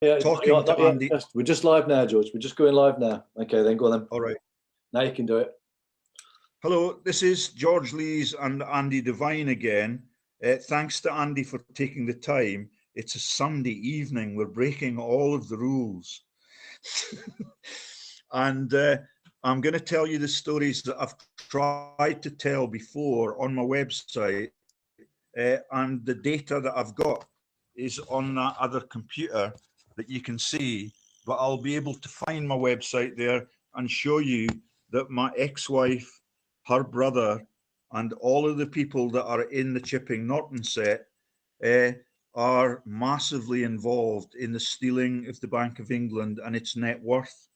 Yeah, talking to Andy. We're just live now, George. We're just going live now. Okay, then go on then. All right. Now you can do it. Hello, this is George Lees and Andy Devine again. Thanks to Andy for taking the time. It's a Sunday evening. We're breaking all of the rules. And I'm going to tell you the stories that I've tried to tell before on my website. And the data that I've got is on that other computer that you can see. But I'll be able to find my website there and show you that my ex-wife, her brother, and all of the people that are in the Chipping Norton set are massively involved in the stealing of the Bank of England and its net worth.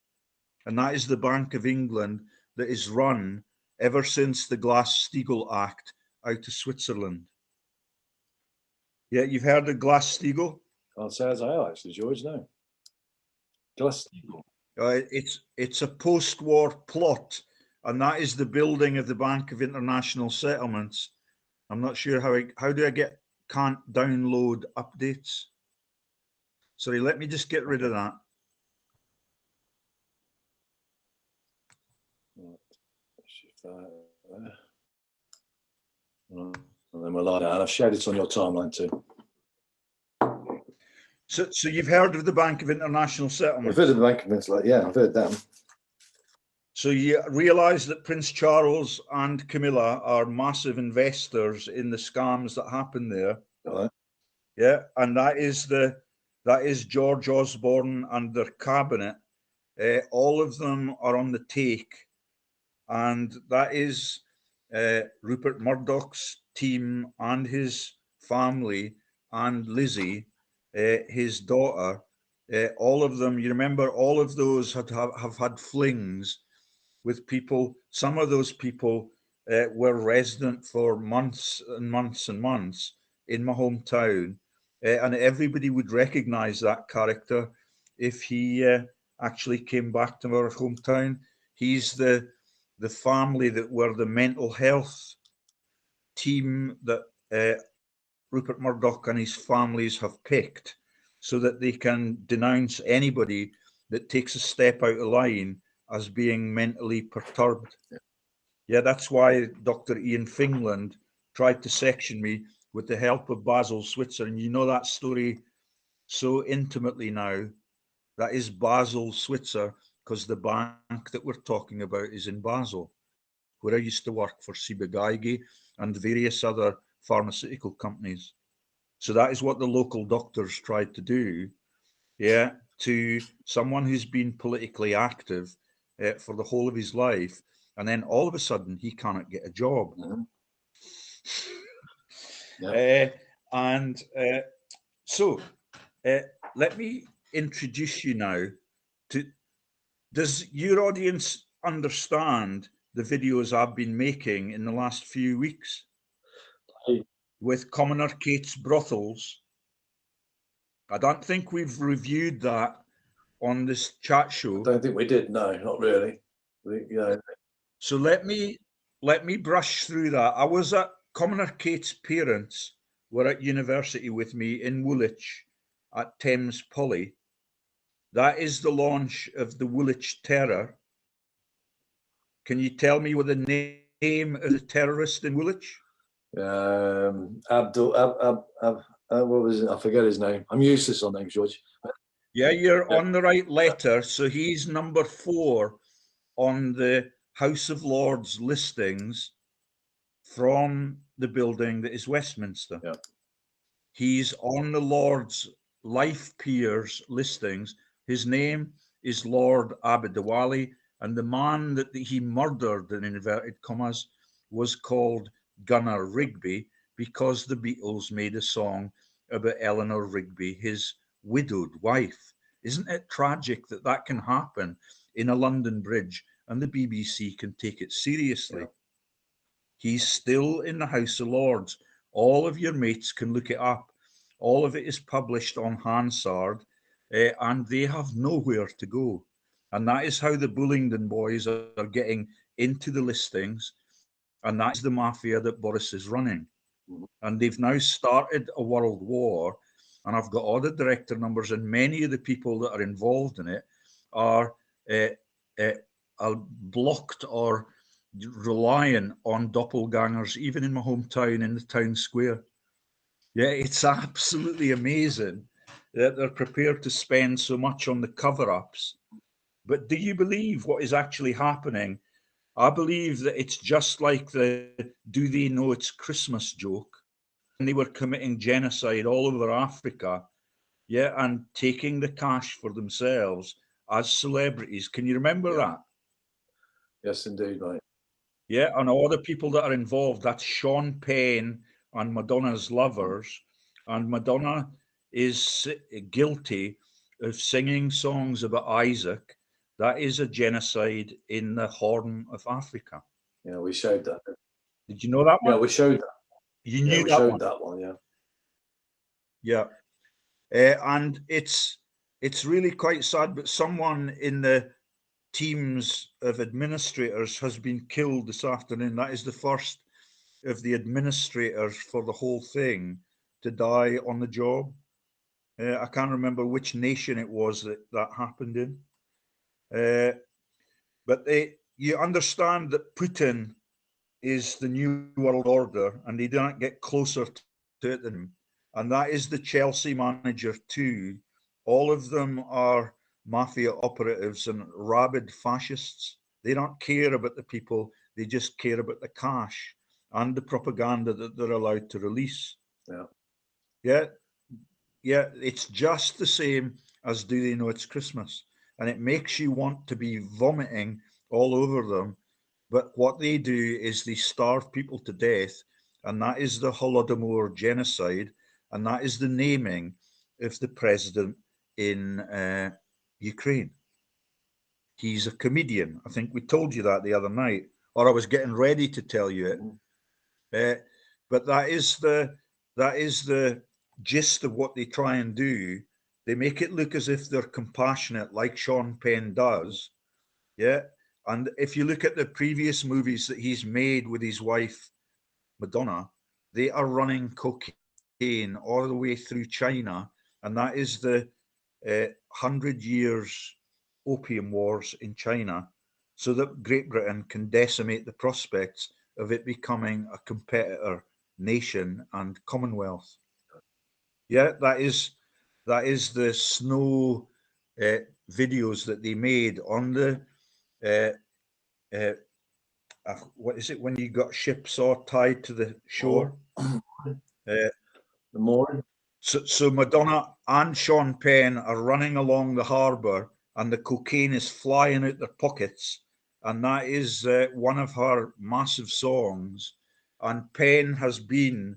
And that is the Bank of England that is run ever since the Glass-Steagall Act out of Switzerland. Yeah, you've heard of Glass-Steagall? Can't say as I have, actually, George, no. Glass-Steagall. It's a post-war plot, and that is the building of the Bank of International Settlements. I'm not sure how do I can't download updates? Sorry, let me just get rid of that. Shift that there. And then we're live now, and I've shared it on your timeline too. So you've heard of the Bank of International Settlements? I've heard of the Bank of International, yeah, I've heard them. So you realise that Prince Charles and Camilla are massive investors in the scams that happen there. Right. Yeah, and that is George Osborne and their cabinet. All of them are on the take, and that is Rupert Murdoch's team and his family and Lizzie, his daughter. All of them, you remember, all of those have had flings with people. Some of those people were resident for months and months and months in my hometown, and everybody would recognize that character if he actually came back to our hometown. He's the family that were the mental health team that Rupert Murdoch and his families have picked so that they can denounce anybody that takes a step out of line as being mentally perturbed. Yeah, that's why Dr. Ian Fingland tried to section me with the help of Basel, Switzer. And you know that story so intimately now. That is Basel, Switzer, because the bank that we're talking about is in Basel, where I used to work for Ciba-Geigy and various other pharmaceutical companies. So that is what the local doctors tried to do, yeah, to someone who's been politically active for the whole of his life, and then all of a sudden he cannot get a job. Mm-hmm. Yeah. So let me introduce you now to, does your audience understand the videos I've been making in the last few weeks with Commoner Kate's brothels? I don't think we've reviewed that on this chat show. I don't think we did. No, not really. So let me brush through that. I was at Commoner Kate's parents were at university with me in Woolwich at Thames Poly. That is the launch of the Woolwich Terror. Can you tell me what the name of the terrorist in Woolwich? Abdul. What was it? I forget his name. I'm useless on names, George. Yeah, you're on the right letter. So he's number 4 on the House of Lords listings from the building that is Westminster. Yeah. He's on the Lord's life peers listings. His name is Lord Abedawali, and the man that he murdered, in inverted commas, was called Gunnar Rigby, because the Beatles made a song about Eleanor Rigby, his widowed wife. Isn't it tragic that that can happen in a London bridge and the BBC can take it seriously? Yeah. He's still in the House of Lords. All of your mates can look it up. All of it is published on Hansard, and they have nowhere to go. And that is how the Bullingdon boys are getting into the listings, and that is the mafia that Boris is running. And they've now started a world war, and I've got all the director numbers, and many of the people that are involved in it are blocked or relying on doppelgangers, even in my hometown in the town square. Yeah, it's absolutely amazing that they're prepared to spend so much on the cover-ups. But do you believe what is actually happening? I believe that it's just like the "do they know it's Christmas" joke. They were committing genocide all over Africa, yeah, and taking the cash for themselves as celebrities. Can you remember that? Yes, indeed, mate. Yeah, and all the people that are involved, that's Sean Penn and Madonna's lovers. And Madonna is guilty of singing songs about Isaac. That is a genocide in the Horn of Africa. Yeah, we showed that. Did you know that Yeah, one? we showed that. You Yeah, knew we that showed one. that one. Yeah. Yeah. And it's really quite sad, but someone in the teams of administrators has been killed this afternoon. That is the first of the administrators for the whole thing to die on the job. I can't remember which nation it was that happened in. But you understand that Putin is the new world order, and they do not get closer to it than him. And that is the Chelsea manager too. All of them are mafia operatives and rabid fascists. They don't care about the people, they just care about the cash and the propaganda that they're allowed to release. Yeah. Yeah, yeah, it's just the same as "Do They Know It's Christmas?" And it makes you want to be vomiting all over them. But what they do is they starve people to death, and that is the Holodomor genocide, and that is the naming of the president in Ukraine. He's a comedian. I think we told you that the other night, or I was getting ready to tell you it. But that is the gist of what they try and do. They make it look as if they're compassionate, like Sean Penn does. Yeah. And if you look at the previous movies that he's made with his wife, Madonna, they are running cocaine all the way through China. And that is the 100 years opium wars in China, so that Great Britain can decimate the prospects of it becoming a competitor nation and Commonwealth. Yeah, that is the snow videos that they made on the uh, uh, what is it when you got ships all tied to the shore? Uh, The mooring. so Madonna and Sean Penn are running along the harbour, and the cocaine is flying out their pockets, and that is one of her massive songs. And Penn has been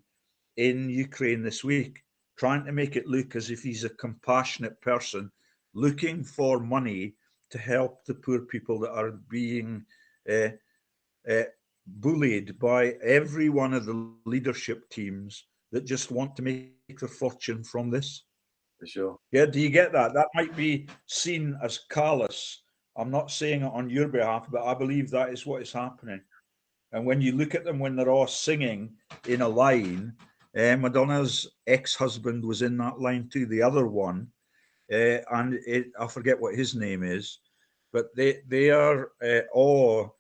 in Ukraine this week, trying to make it look as if he's a compassionate person, looking for money to help the poor people that are being uh, uh, bullied by every one of the leadership teams that just want to make their fortune from this. For sure. Yeah, do you get that? That might be seen as callous. I'm not saying it on your behalf, but I believe that is what is happening. And when you look at them when they're all singing in a line, Madonna's ex-husband was in that line too, the other one, and I forget what his name is, but they are all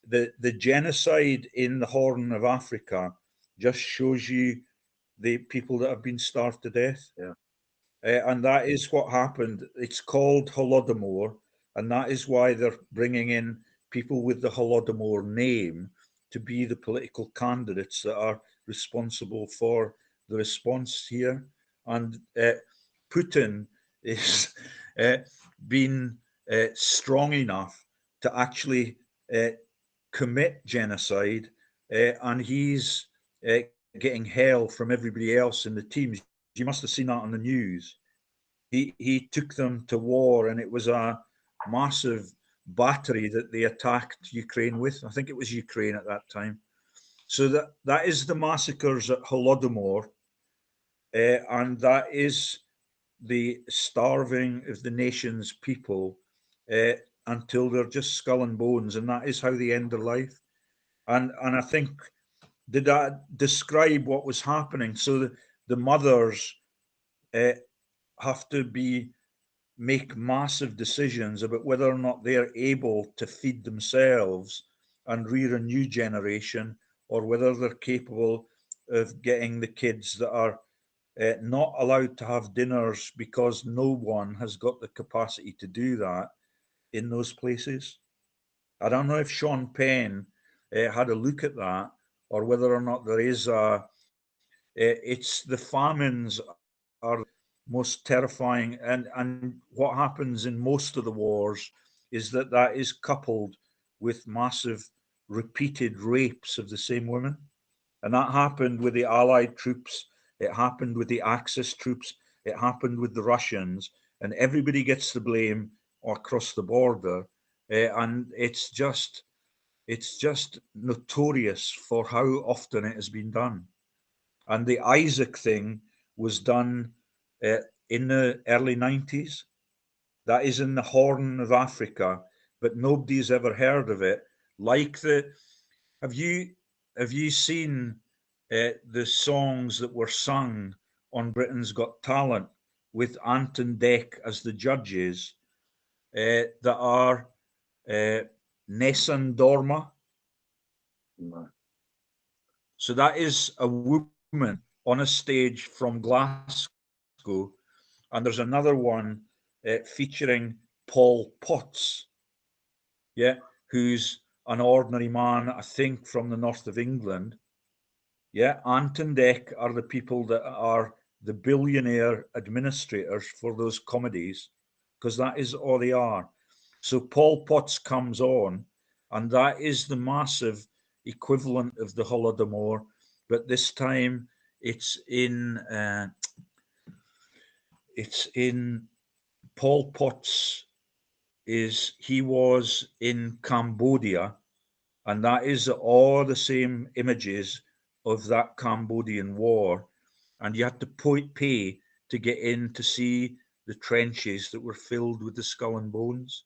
the genocide in the Horn of Africa just shows you the people that have been starved to death. Yeah. And that is what happened. It's called Holodomor, and that is why they're bringing in people with the Holodomor name to be the political candidates that are responsible for the response here. And Putin is being strong enough to actually commit genocide, and he's getting hell from everybody else in the teams. You must have seen that on the news. He took them to war, and it was a massive battery that they attacked Ukraine with. I think it was Ukraine at that time. So that is the massacres at Holodomor, and that is the starving of the nation's people uh, until they're just skull and bones, and that is how they end their life. And I think, did that describe what was happening? So the mothers have to make massive decisions about whether or not they're able to feed themselves and rear a new generation, or whether they're capable of getting the kids that are not allowed to have dinners because no one has got the capacity to do that in those places. I don't know if Sean Penn had a look at that, or whether or not there is it's the famines are most terrifying, and what happens in most of the wars is that that is coupled with massive repeated rapes of the same women. And that happened with the Allied troops, it happened with the Axis troops, it happened with the Russians, and everybody gets the blame across the border. And it's just notorious for how often it has been done. And the Isaac thing was done in the early 90s. That is in the Horn of Africa, but nobody's ever heard of it. Like the have you seen the songs that were sung on Britain's Got Talent with Ant and Dec as the judges that are Nessun Dorma? No. So that is a woman on a stage from Glasgow, and there's another one featuring Paul Potts, yeah, who's an ordinary man, I think, from the north of England. Yeah, Ant and Dec are the people that are the billionaire administrators for those comedies, because that is all they are. So Paul Potts comes on, and that is the massive equivalent of the Holodomor, but this time it's in uh, it's in Paul Potts is he was in Cambodia, and that is all the same images of that Cambodian war, and you had to pay to get in to see the trenches that were filled with the skull and bones.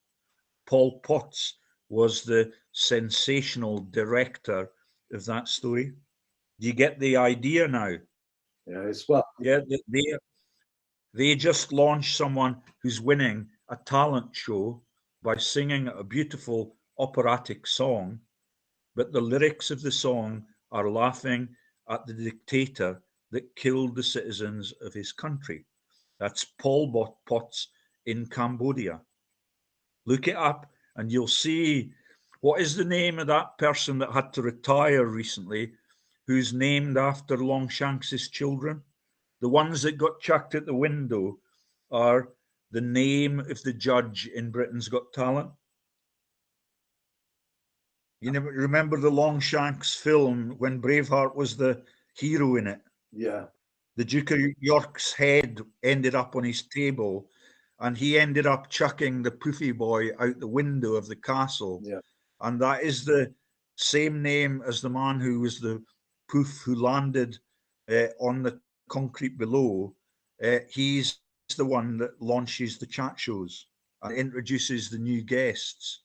Paul Potts was the sensational director of that story. Do you get the idea now? Yeah, it's well. Yeah, they just launched someone who's winning a talent show by singing a beautiful operatic song, but the lyrics of the song are laughing at the dictator that killed the citizens of his country. That's Pol Pot's in Cambodia. Look it up and you'll see what is the name of that person that had to retire recently, who's named after Longshanks's children. The ones that got chucked at the window are the name of the judge in Britain's Got Talent. You never remember the Longshanks film when Braveheart was the hero in it? Yeah. The Duke of York's head ended up on his table, and he ended up chucking the poofy boy out the window of the castle. Yeah. And that is the same name as the man who was the poof who landed on the concrete below. He's the one that launches the chat shows and introduces the new guests.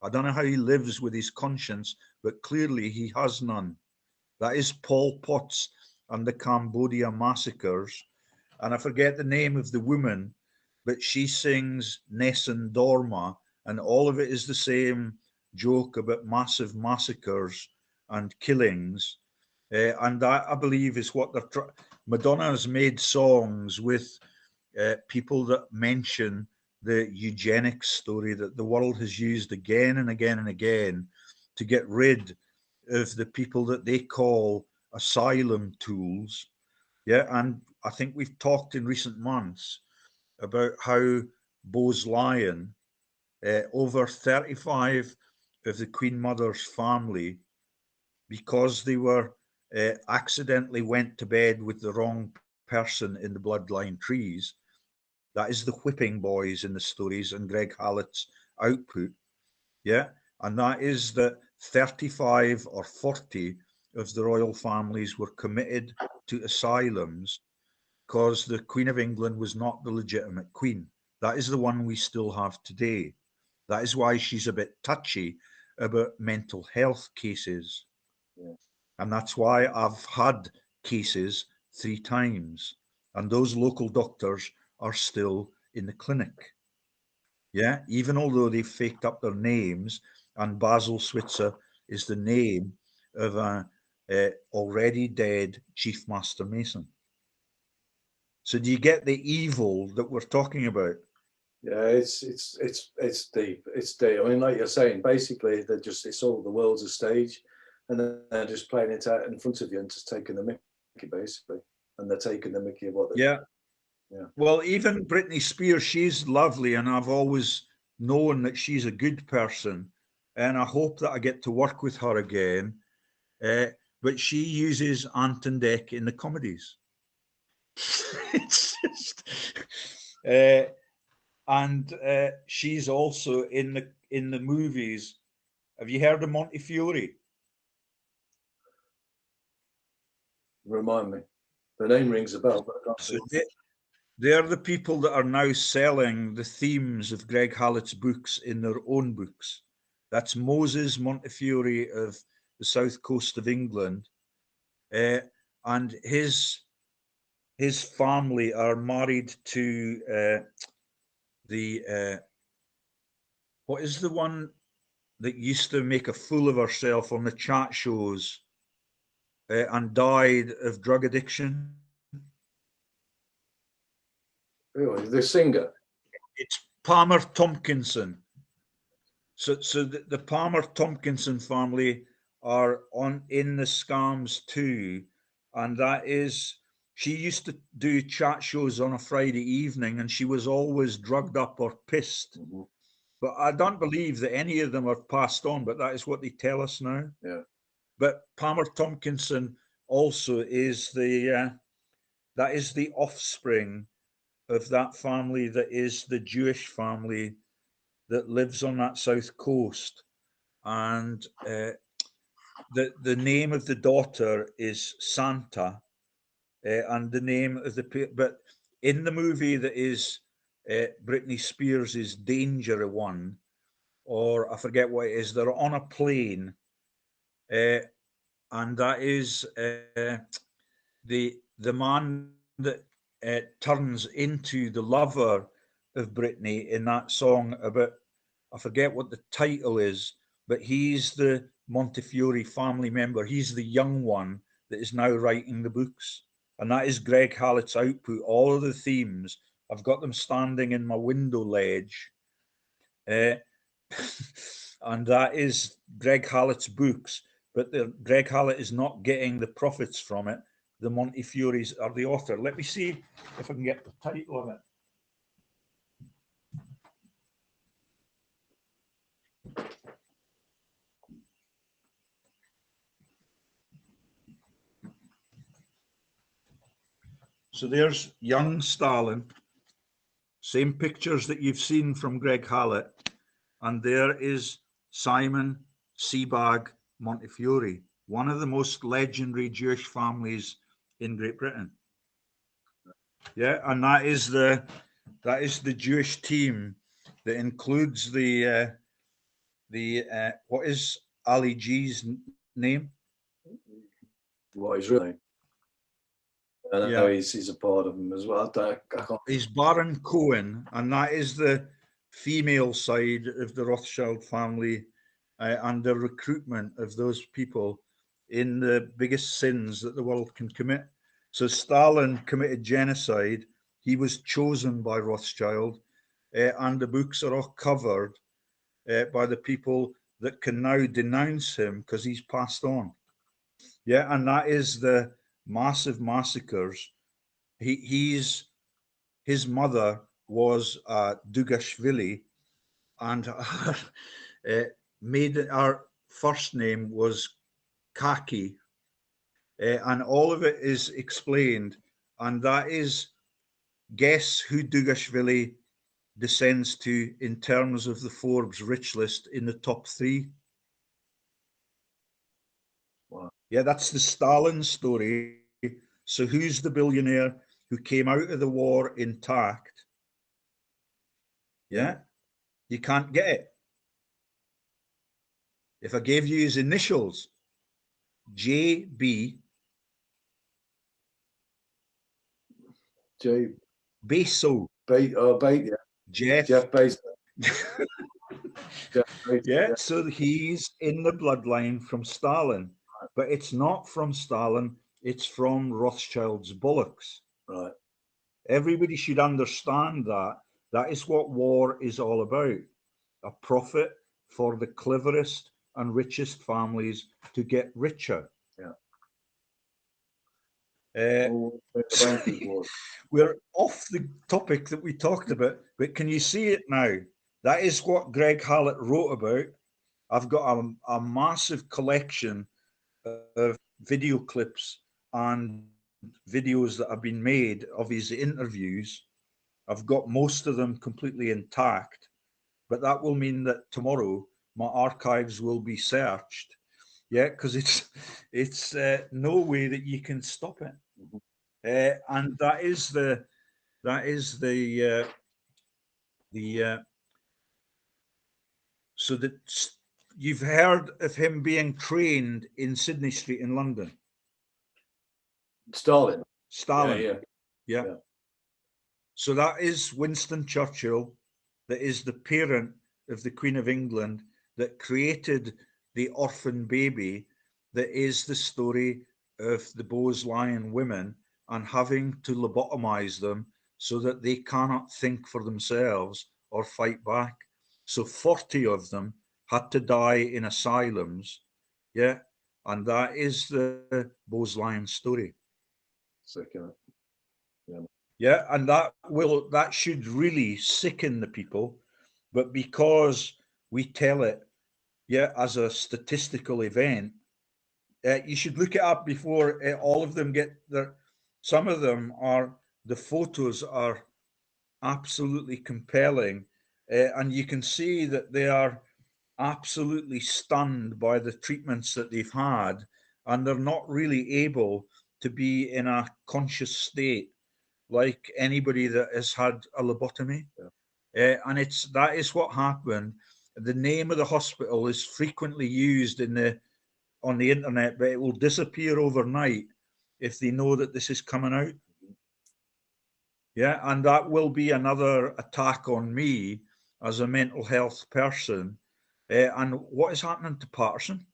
I don't know how he lives with his conscience, but clearly he has none. That is Paul Potts and the Cambodia massacres. And I forget the name of the woman, but she sings Nessun Dorma, and all of it is the same joke about massive massacres and killings. And that, I believe, is what they're trying. Madonna has made songs with people that mention the eugenics story that the world has used again and again and again to get rid of the people that they call asylum tools. Yeah, and I think we've talked in recent months about how Bose Lyon, over 35 of the Queen Mother's family, because they were accidentally went to bed with the wrong person in the bloodline trees. That is the whipping boys in the stories and Greg Hallett's output. Yeah. And that is that 35 or 40 of the royal families were committed to asylums because the Queen of England was not the legitimate queen. That is the one we still have today. That is why she's a bit touchy about mental health cases. Yeah. And that's why I've had cases 3 times. and those local doctors are still in the clinic. Yeah, even although they've faked up their names, and Basil Switzer is the name of a already dead chief master mason. So do you get the evil that we're talking about? Yeah, it's deep. It's deep. I mean, like you're saying, basically they're just, it's all, the world's a stage, and they're just playing it out in front of you and just taking the mickey, basically. And they're taking the mickey of what they, Yeah. Yeah. Well, even Britney Spears, she's lovely, and I've always known that she's a good person, and I hope that I get to work with her again. But she uses Ant and Dec in the comedies. It's just, and she's also in the movies. Have you heard of Montefiore? Remind me. The name rings a bell, but I can't So think. they're the people that are now selling the themes of Greg Hallett's books in their own books. That's Moses Montefiore of the south coast of England, and his family are married to the what is the one that used to make a fool of herself on the chat shows and died of drug addiction? The singer. It's Palmer Tompkinson. So the Palmer Tompkinson family are in the scams too, and that is, she used to do chat shows on a Friday evening, and she was always drugged up or pissed. Mm-hmm. But I don't believe that any of them have passed on, but that is what they tell us now. Yeah. But Palmer Tompkinson also is the offspring of that family that is the Jewish family that lives on that south coast, and the name of the daughter is Santa, and the name of but in the movie that is Britney Spears' Danger One, or I forget what it is, they're on a plane, and that is the man that turns into the lover of Britney in that song about, I forget what the title is, but he's the Montefiore family member. He's the young one that is now writing the books. And that is Greg Hallett's output. All of the themes, I've got them standing in my window ledge. And that is Greg Hallett's books. But Greg Hallett is not getting the profits from it. The Montefiores are the author. Let me see if I can get the title of it. So there's young Stalin, same pictures that you've seen from Greg Hallett, and there is Simon Sebag Montefiore, one of the most legendary Jewish families in Great Britain. Yeah, and that is the Jewish team that includes the what is Ali G's name? What his real name? I know he's a part of them as well. I can't. He's Baron Cohen, and that is the female side of the Rothschild family, and the recruitment of those people in the biggest sins that the world can commit. So Stalin committed genocide. He was chosen by Rothschild, and the books are all covered by the people that can now denounce him because he's passed on. Yeah, and that is the massive massacres. His mother was Dugashvili, and her our first name was Kaki, and all of it is explained, and that is, guess who Dugashvili descends to in terms of the Forbes rich list in the top 3. Wow. Yeah, that's the Stalin story. So who's the billionaire who came out of the war intact? Yeah, you can't get it. If I gave you his initials, JB. J. Bezos. Yeah. Jeff. Jeff Bezos. Jeff Bezos. Yeah, so he's in the bloodline from Stalin, but it's not from Stalin, it's from Rothschild's bollocks. Right. Everybody should understand that. That is what war is all about. A profit for the cleverest and richest families to get richer. Yeah. We're off the topic that we talked about, but can you see it now? That is what Greg Hallett wrote about. I've got a massive collection of video clips and videos that have been made of his interviews. I've got most of them completely intact, but that will mean that tomorrow my archives will be searched. Yeah, because it's no way that you can stop it. And that is the so that you've heard of him being trained in Sydney Street in London. Stalin. Yeah. So that is Winston Churchill, that is the parent of the Queen of England, that created the orphan baby, that is the story of the Bowes-Lyon women and having to lobotomize them so that they cannot think for themselves or fight back. So 40 of them had to die in asylums. Yeah. And that is the Bowes-Lyon story. Second. Yeah. Yeah, and that should really sicken the people, but because we tell it, yeah, as a statistical event, you should look it up before all of them get there. Some of them are, the photos are absolutely compelling, and you can see that they are absolutely stunned by the treatments that they've had, and they're not really able to be in a conscious state like anybody that has had a lobotomy. And that is what happened. The name of the hospital is frequently used on the internet, but it will disappear overnight if they know that this is coming out. Yeah, and that will be another attack on me as a mental health person. And what is happening to Patterson?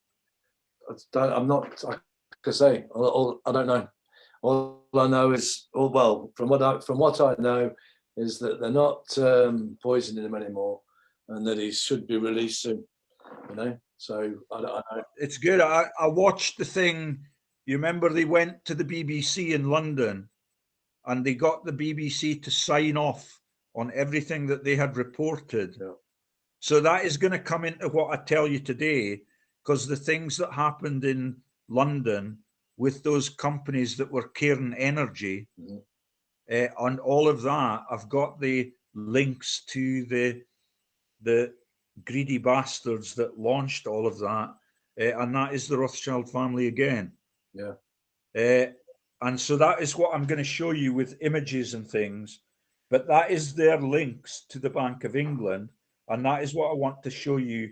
I'm not, I can say, I don't know. All I know is, from what I know, is that they're not poisoning him anymore, and that he should be released soon. You know, so I know. It's good. I watched the thing. You remember they went to the BBC in London, and they got the BBC to sign off on everything that they had reported. Yeah. So that is going to come into what I tell you today, because the things that happened in London with those companies that were Cairn Energy, and all of that, I've got the links to the greedy bastards that launched all of that, and that is the Rothschild family again. Yeah. And so that is what I'm going to show you with images and things, but that is their links to the Bank of England, and that is what I want to show you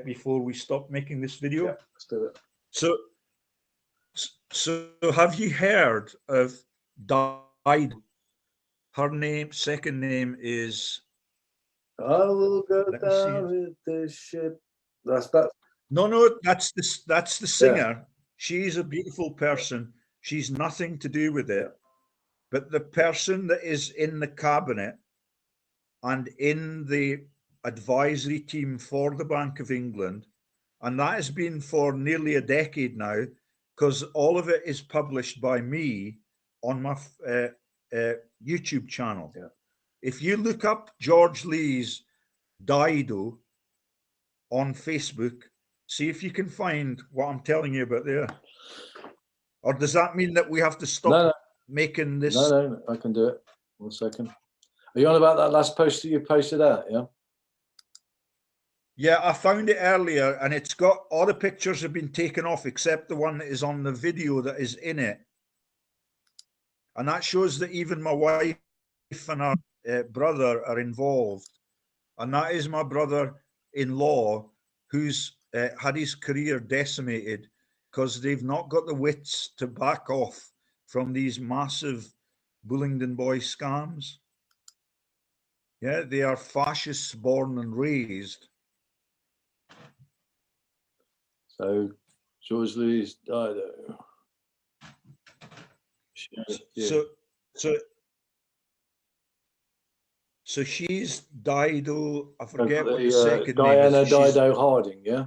before we stop making this video. Yeah, let's do it. So have you heard of Dido? Her second name is... I will go down with the ship. That's that. No, that's the singer. Yeah. She's a beautiful person. She's nothing to do with it. But the person that is in the cabinet and in the advisory team for the Bank of England, and that has been for nearly a decade now, because all of it is published by me on my YouTube channel. Yeah. If you look up George Lee's Dido on Facebook, see if you can find what I'm telling you about there. Or does that mean that we have to stop making this? No, I can do it. 1 second. Are you on about that last post that you posted out? Yeah. Yeah, I found it earlier, and it's got all the pictures have been taken off except the one that is on the video that is in it. And that shows that even my wife and our brother are involved. And that is my brother-in-law who's had his career decimated because they've not got the wits to back off from these massive Bullingdon Boys scams. Yeah, they are fascists born and raised. So George Louis Dido. So she's Dido. I forget what the second Diana name is. Dido Harding, yeah?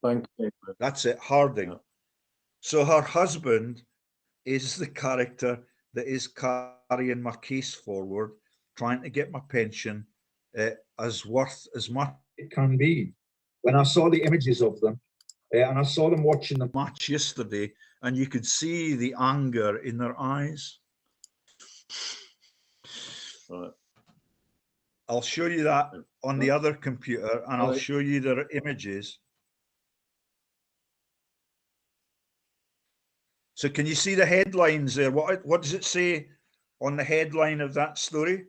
Bank of England. That's it, Harding. Yeah. So her husband is the character that is carrying my case forward, trying to get my pension as worth as much it can be. When I saw the images of them, and I saw them watching the match yesterday, and you could see the anger in their eyes. Right. I'll show you that on the other computer, and I'll show you their images. So can you see the headlines there? What does it say on the headline of that story?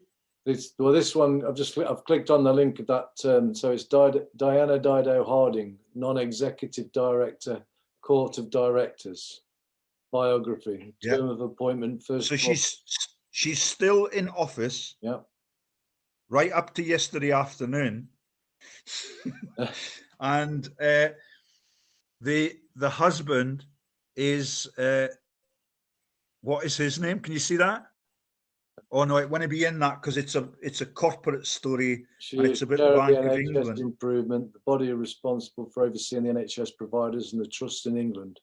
Well, this one, I've clicked on the link of that. So it's Diana Dido Harding, non-executive director, Court of Directors, biography, term of appointment. First. So she's still in office. Yeah. Right up to yesterday afternoon, and the husband is what is his name? Can you see that? Oh no, it won't be in that because it's a corporate story. And it's about the Bank of England. Improvement, the body responsible for overseeing the NHS providers and the trust in England.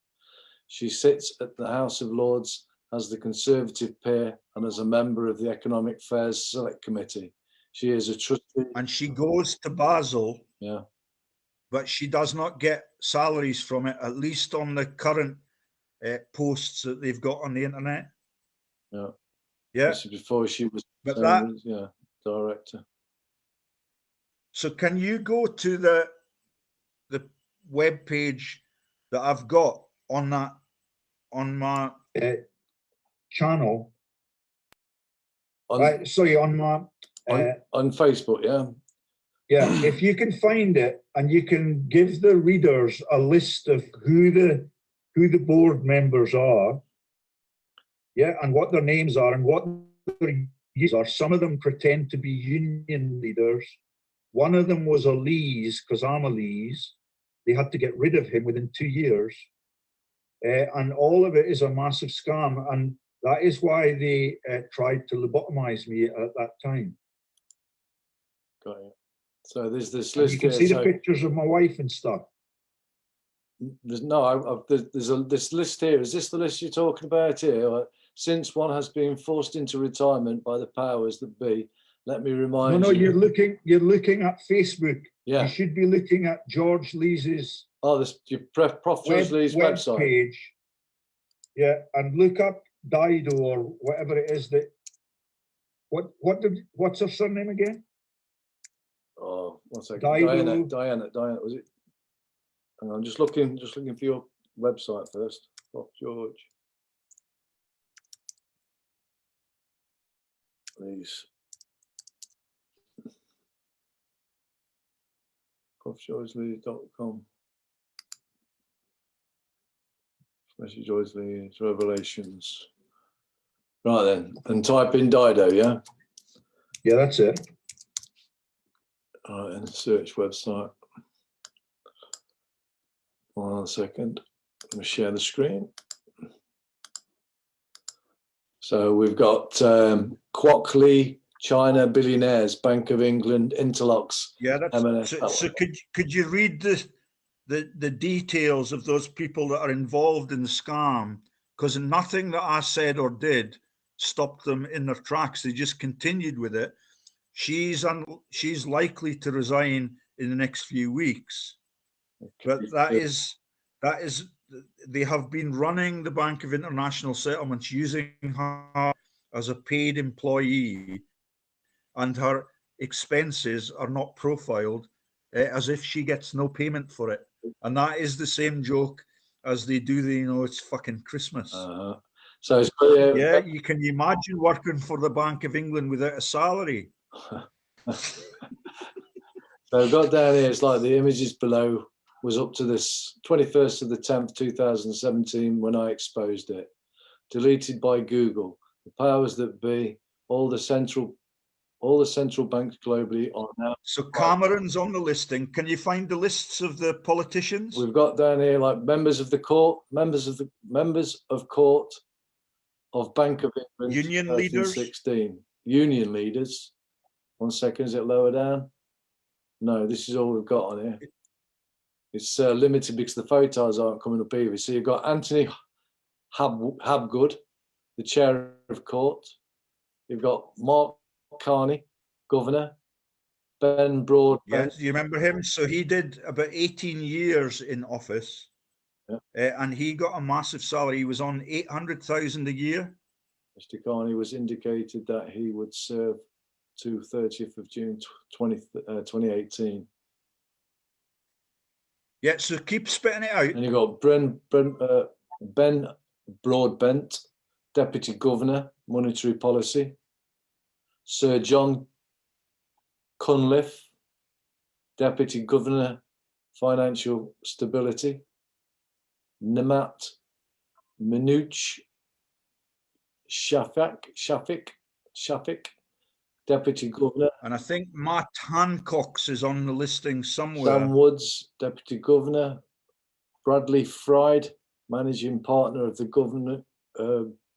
She sits at the House of Lords as the Conservative peer and as a member of the Economic Affairs Select Committee. She is a trustee. And she goes to Basel. Yeah. But she does not get salaries from it, at least on the current posts that they've got on the internet. Yeah. Yeah. This is before she was director. So can you go to the web page that I've got on my channel? Sorry, on my on Facebook, yeah. Yeah, if you can find it and you can give the readers a list of who the board members are, yeah, and what their names are and what their views are. Some of them pretend to be union leaders. One of them was a Lees, because I'm a Lees. They had to get rid of him within 2 years. And all of it is a massive scam. And that is why they tried to lobotomize me at that time. Got it. So there's this list. You can see the pictures of my wife and stuff. There's this list here. Is this the list you're talking about here? Since one has been forced into retirement by the powers that be, let me remind you. No, you're looking at Facebook. Yeah. You should be looking at George Lees's. Oh, this Prof. George Lees website page. Yeah, and look up Dido or whatever it is that. What's her surname again? Oh, 1 second. Diana, was it? Hang on, I'm just looking for your website first. Prof. George Lees. ProfGeorgeLees.com. Especially George Lees Revelations. Right then, and type in Dido, yeah? Yeah, that's it. All right, and search website. 1 second. Let me share the screen. So we've got Quockley, China Billionaires, Bank of England, Interlocks. Yeah, that's so could you read the details of those people that are involved in the scam? Because nothing that I said or did stopped them in their tracks. They just continued with it. She's likely to resign in the next few weeks. But that is they have been running the Bank of International Settlements using her as a paid employee, and her expenses are not profiled as if she gets no payment for it. And that is the same joke as they do it's fucking Christmas. So yeah, you can imagine working for the Bank of England without a salary. So I've got down here, it's like the images below was up to this 21st of the 10th, 2017 when I exposed it. Deleted by Google. The powers that be, all the central banks globally are now. So Cameron's on the listing. Can you find the lists of the politicians? We've got down here like members of court of Bank of England, Union leaders? 16 union leaders. 1 second, is it lower down? No, this is all we've got on here. It's limited because the photos aren't coming up either. So you've got Anthony Habgood, the chair of court. You've got Mark Carney, governor. Ben Broadbent. Yes, you remember him? So he did about 18 years in office, and he got a massive salary. He was on 800,000 a year. Mr. Carney was indicated that he would serve to 30th of June 2018. Yeah, so keep spitting it out. And you got Ben Broadbent, Deputy Governor, Monetary Policy. Sir John Cunliffe, Deputy Governor, Financial Stability. Namat Minuch Shafik, Deputy Governor. And I think Matt Hancock's is on the listing somewhere. Sam Woods, Deputy Governor. Bradley Fried, Managing Partner of the Governor,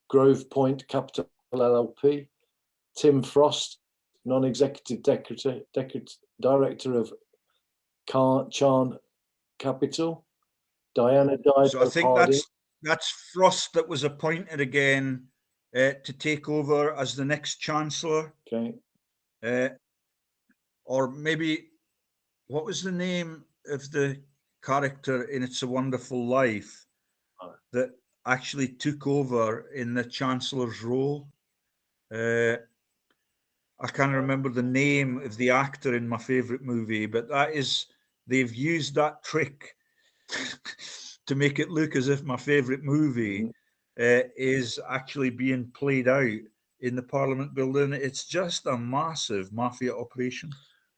Grove Point Capital LLP. Tim Frost, Non-Executive Director of Charn Capital. Diana Dido. So I think that's Frost that was appointed again to take over as the next Chancellor. Okay. Or maybe, what was the name of the character in It's a Wonderful Life that actually took over in the Chancellor's role? I can't remember the name of the actor in my favourite movie, but they've used that trick to make it look as if my favourite movie is actually being played out in the Parliament building. It's just a massive mafia operation.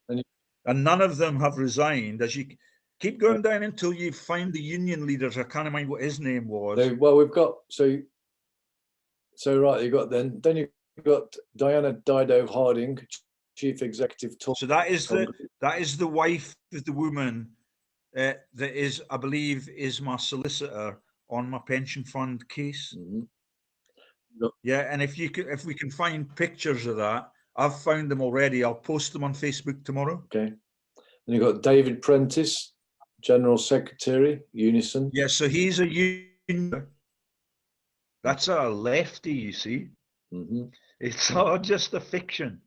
And none of them have resigned. As you keep going down until you find the union leaders, I can't remember what his name was. Well, we've got, so right, you've got then you've got Diana Dido Harding, Chief Executive. So that is the wife of the woman that is, I believe, is my solicitor on my pension fund case. Yeah, and if we can find pictures of that, I've found them already. I'll post them on Facebook tomorrow. Okay. And you've got David Prentice, General Secretary, Unison. Yeah, so he's a union. That's a lefty, you see. It's all just a fiction.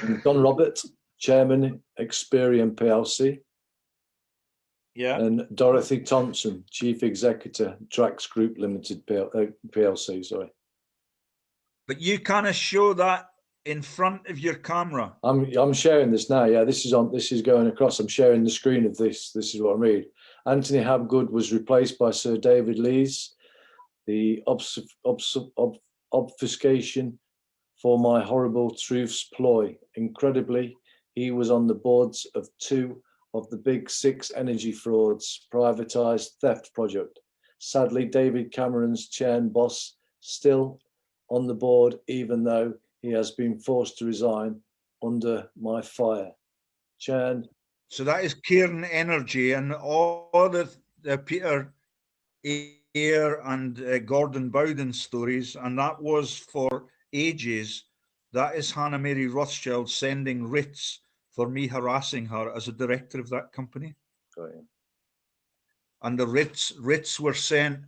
And Don Roberts, Chairman, Experian PLC. Yeah. And Dorothy Thompson, Chief Executive, Drax Group Limited PLC. Sorry. But you kind of show that in front of your camera. I'm sharing this now. Yeah, this is going across. I'm sharing the screen of this. This is what I read. Anthony Habgood was replaced by Sir David Lees. The obfuscation for my horrible truths ploy. Incredibly, he was on the boards of 2 of the big 6 energy frauds, privatised theft project. Sadly, David Cameron's Churn boss still on the board, even though he has been forced to resign under my fire. Churn. So that is Cairn Energy, and all the Peter Eyre and Gordon Bowden stories, and that was for ages. That is Hannah Mary Rothschild sending writs for me harassing her as a director of that company. Oh, yeah. And the writs were sent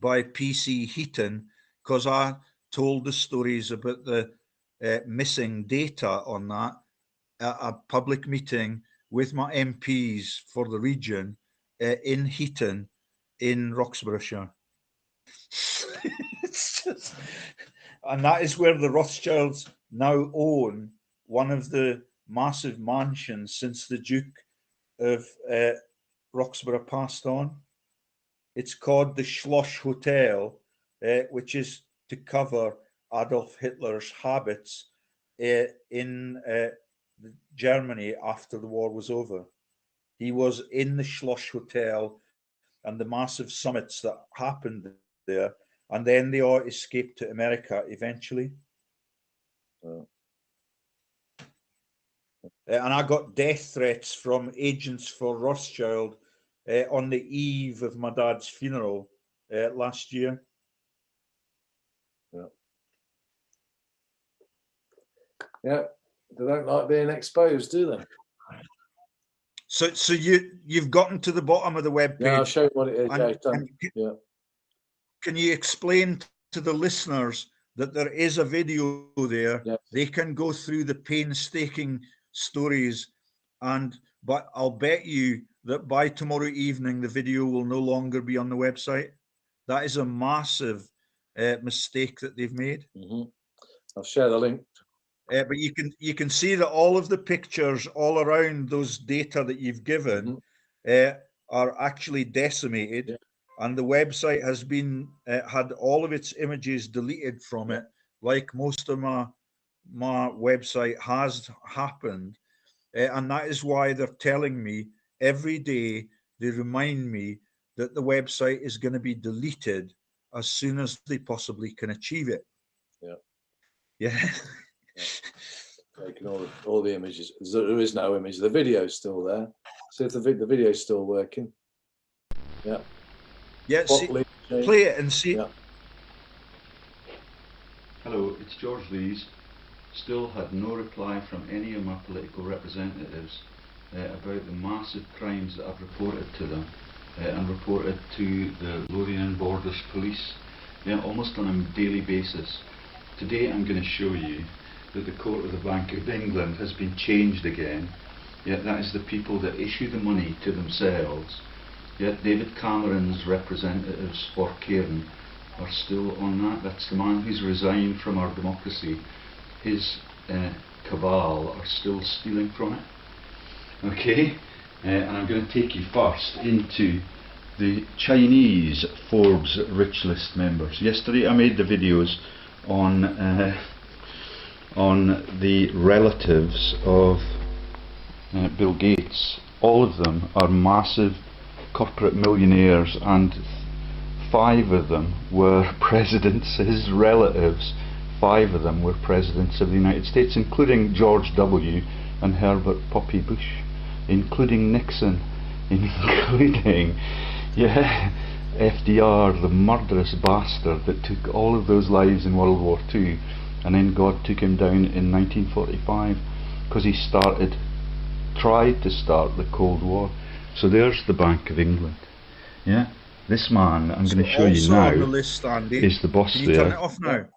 by PC Heaton because I told the stories about the missing data on that at a public meeting with my MPs for the region in Heaton in Roxburghshire. And that is where the Rothschilds now own one of the massive mansions since the Duke of Roxburgh passed on. It's called the Schloss Hotel, which is to cover Adolf Hitler's habits in Germany after the war was over. He was in the Schloss Hotel, and the massive summits that happened there and then they all escaped to America eventually. Oh. And I got death threats from agents for Rothschild on the eve of my dad's funeral last year. Yeah. Yeah, they don't like being exposed, do they? So you've gotten to the bottom of the web page. Yeah, I'll show you what it is. Yeah, Can you explain to the listeners that there is a video there? Yeah. They can go through the painstaking stories, but I'll bet you that by tomorrow evening the video will no longer be on the website. That is a massive mistake that they've made. I'll share the link. But you can see that all of the pictures all around those data that you've given are actually decimated. Yeah. And the website has been had all of its images deleted from it, like most of my website has happened. And that is why they're telling me every day, they remind me that the website is going to be deleted as soon as they possibly can achieve it. Yeah. Yeah. Taking all the images. There is no image. The video's still there. See if the video's still working. Yeah. Yeah, see, play it and see. Yeah. Hello, it's George Lees. Still had no reply from any of my political representatives about the massive crimes that I've reported to them and reported to the Lothian Borders Police, almost on a daily basis. Today I'm going to show you that the court of the Bank of England has been changed again. That is the people that issue the money to themselves. David Cameron's representatives for Cairn are still on that. That's the man who's resigned from our democracy. His cabal are still stealing from it. Okay, and I'm going to take you first into the Chinese Forbes Rich List members. Yesterday I made the videos on the relatives of Bill Gates. All of them are massive corporate millionaires, and 5 of them were presidents, his relatives. 5 of them were presidents of the United States, including George W. and Herbert Poppy Bush, including Nixon, including FDR, the murderous bastard that took all of those lives in World War II, and then God took him down in 1945 because he tried to start the Cold War. So there's the Bank of England. Yeah, this man I'm going to show you now on the list, Andy, is the boss Can you there. turn it off now?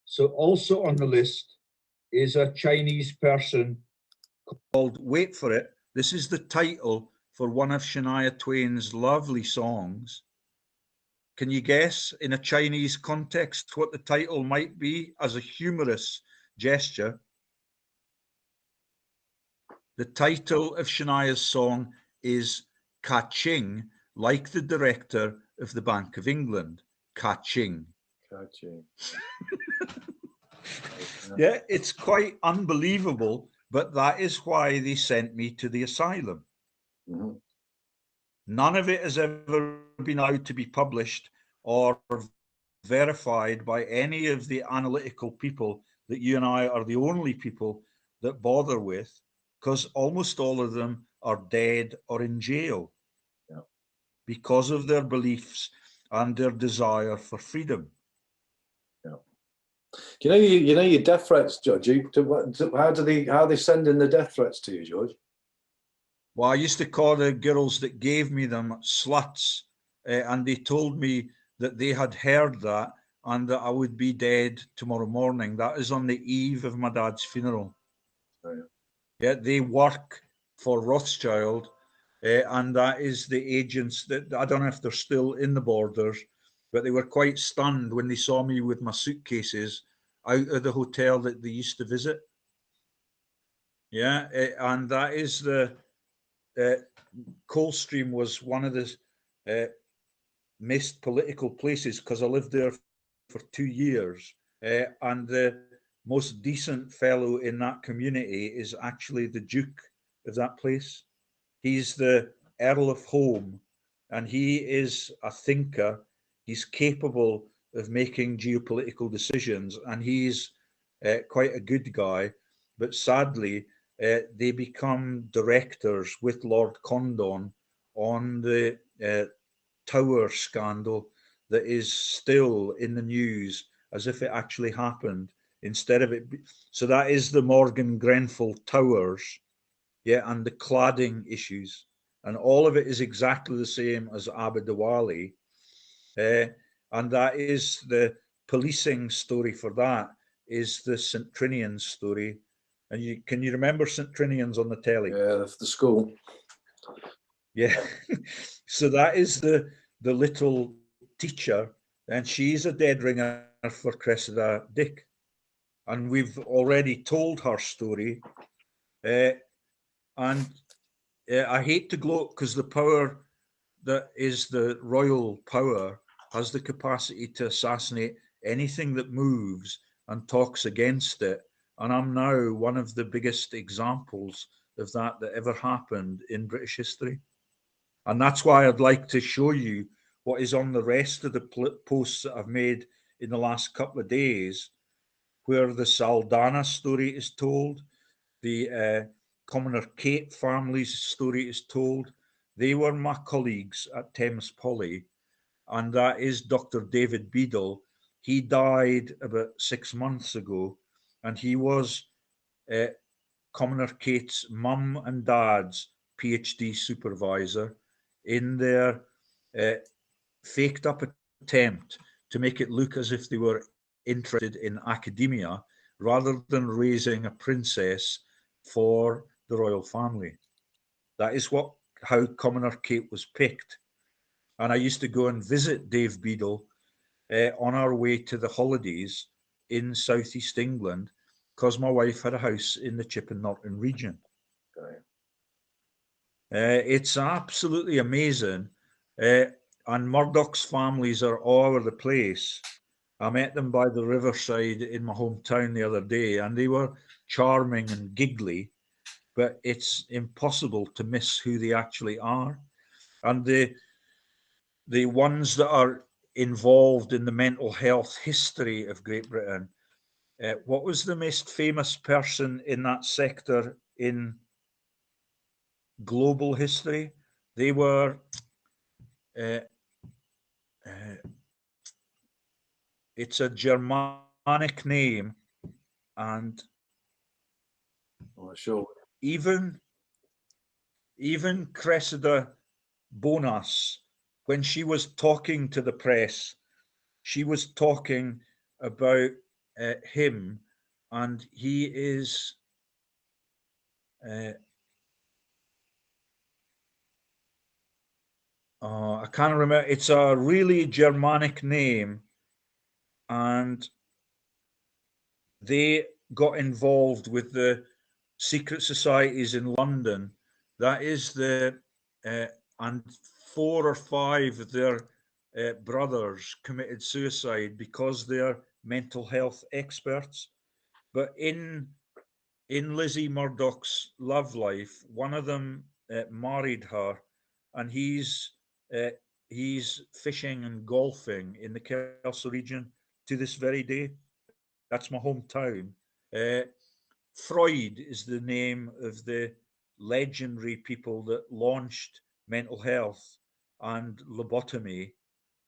So also on the list is a Chinese person called, wait for it, this is the title for one of Shania Twain's lovely songs. Can you guess in a Chinese context what the title might be as a humorous gesture? The title of Shania's song is Ka-Ching, like the director of the Bank of England, Ka-Ching. Ka-Ching. Yeah, it's quite unbelievable, but that is why they sent me to the asylum. None of it has ever been out to be published or verified by any of the analytical people that you and I are the only people that bother with, because almost all of them are dead or in jail because of their beliefs and their desire for freedom. You know your death threats, George. How they send in the death threats to you, George? Well, I used to call the girls that gave me them sluts, and they told me that they had heard that and that I would be dead tomorrow morning. That is on the eve of my dad's funeral. Yeah, they work for Rothschild, and that is the agents that, I don't know if they're still in the borders, but they were quite stunned when they saw me with my suitcases out of the hotel that they used to visit. Yeah, and that is the Coldstream was one of the missed political places because I lived there for 2 years, and the most decent fellow in that community is actually the Duke of that place. He's the Earl of Home, and he is a thinker. He's capable of making geopolitical decisions, and he's quite a good guy. But sadly, they become directors with Lord Condon on the Tower scandal that is still in the news as if it actually happened instead of it. So that is the Morgan Grenfell Towers, yeah, and the cladding issues. And all of it is exactly the same as Abu Dawali. And that is the policing story for that is the St. Trinian's story. And can you remember St. Trinian's on the telly? Yeah, the school. Yeah. So that is the little teacher, and she's a dead ringer for Cressida Dick. And we've already told her story. And I hate to gloat because the power that is the royal power has the capacity to assassinate anything that moves and talks against it. And I'm now one of the biggest examples of that ever happened in British history. And that's why I'd like to show you what is on the rest of the posts that I've made in the last couple of days, where the Saldana story is told, the Commoner Kate family's story is told. They were my colleagues at Thames Poly, and that is Dr. David Beadle. He died about 6 months ago, and he was Commoner Kate's mum and dad's PhD supervisor in their faked up attempt to make it look as if they were interested in academia rather than raising a princess for the royal family. That is how Commoner Kate was picked. And I used to go and visit Dave Beadle on our way to the holidays in southeast England because my wife had a house in the Chippen Norton region. Okay. It's absolutely amazing. And Murdoch's families are all over the place. I met them by the riverside in my hometown the other day, and they were charming and giggly, but it's impossible to miss who they actually are. And the ones that are involved in the mental health history of Great Britain, what was the most famous person in that sector in global history? They were it's a Germanic name, and Sure. even Cressida Bonas, when she was talking to the press, she was talking about him, and he is I can't remember. It's a really Germanic name, and they got involved with the secret societies in London. That is and 4 or 5 of their brothers committed suicide because they're mental health experts. But in Lizzie Murdoch's love life, one of them married her, and uh, he's fishing and golfing in the Kelso region to this very day. That's my hometown. Uh, Freud is the name of the legendary people that launched mental health and lobotomy.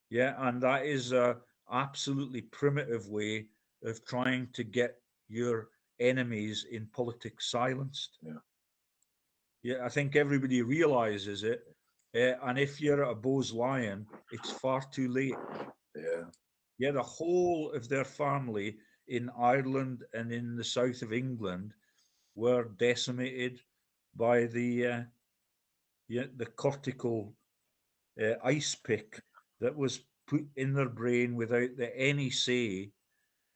Yeah, and that is a absolutely primitive way of trying to get your enemies in politics silenced. Yeah. Yeah, I think everybody realizes it. And if you're a Bose lion, it's far too late. Yeah. Yeah, the whole of their family in Ireland and in the south of England were decimated by the cortical ice pick that was put in their brain without any say.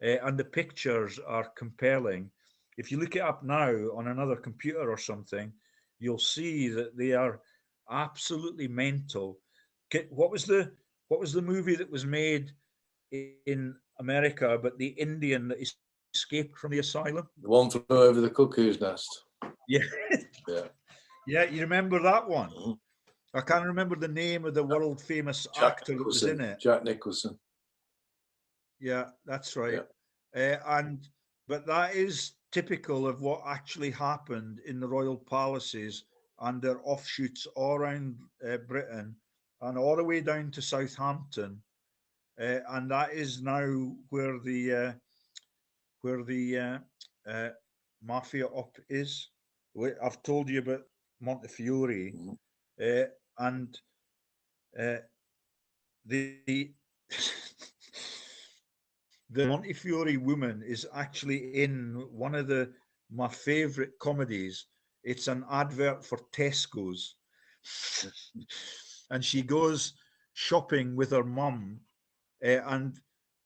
And the pictures are compelling. If you look it up now on another computer or something, you'll see that they are absolutely mental. What was the movie that was made in America about the Indian that escaped from the asylum? The one flew over the cuckoo's nest. Yeah, Yeah. yeah, you remember that one? Mhm. I can't remember the name of the world famous Jack actor that was Nicholson. in it. Jack Nicholson. Yeah, that's right. But that is typical of what actually happened in the royal palaces and their offshoots all around Britain and all the way down to Southampton, and that is now where the mafia up is. I've told you about Montefiore, and the the Montefiore woman is actually in one of my favorite comedies. It's an advert for Tesco's, and she goes shopping with her mum, and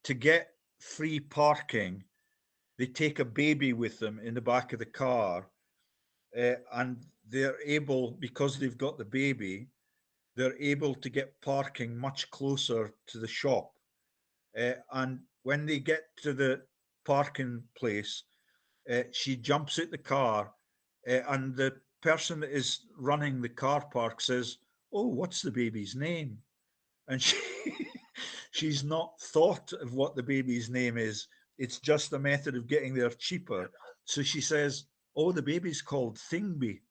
to get free parking, they take a baby with them in the back of the car, and they're able, because they've got the baby, they're able to get parking much closer to the shop. And when they get to the parking place, she jumps out the car, and the person that is running the car park says, "Oh, what's the baby's name?" And she's not thought of what the baby's name is. It's just a method of getting there cheaper. So she says, "Oh, the baby's called Thingby."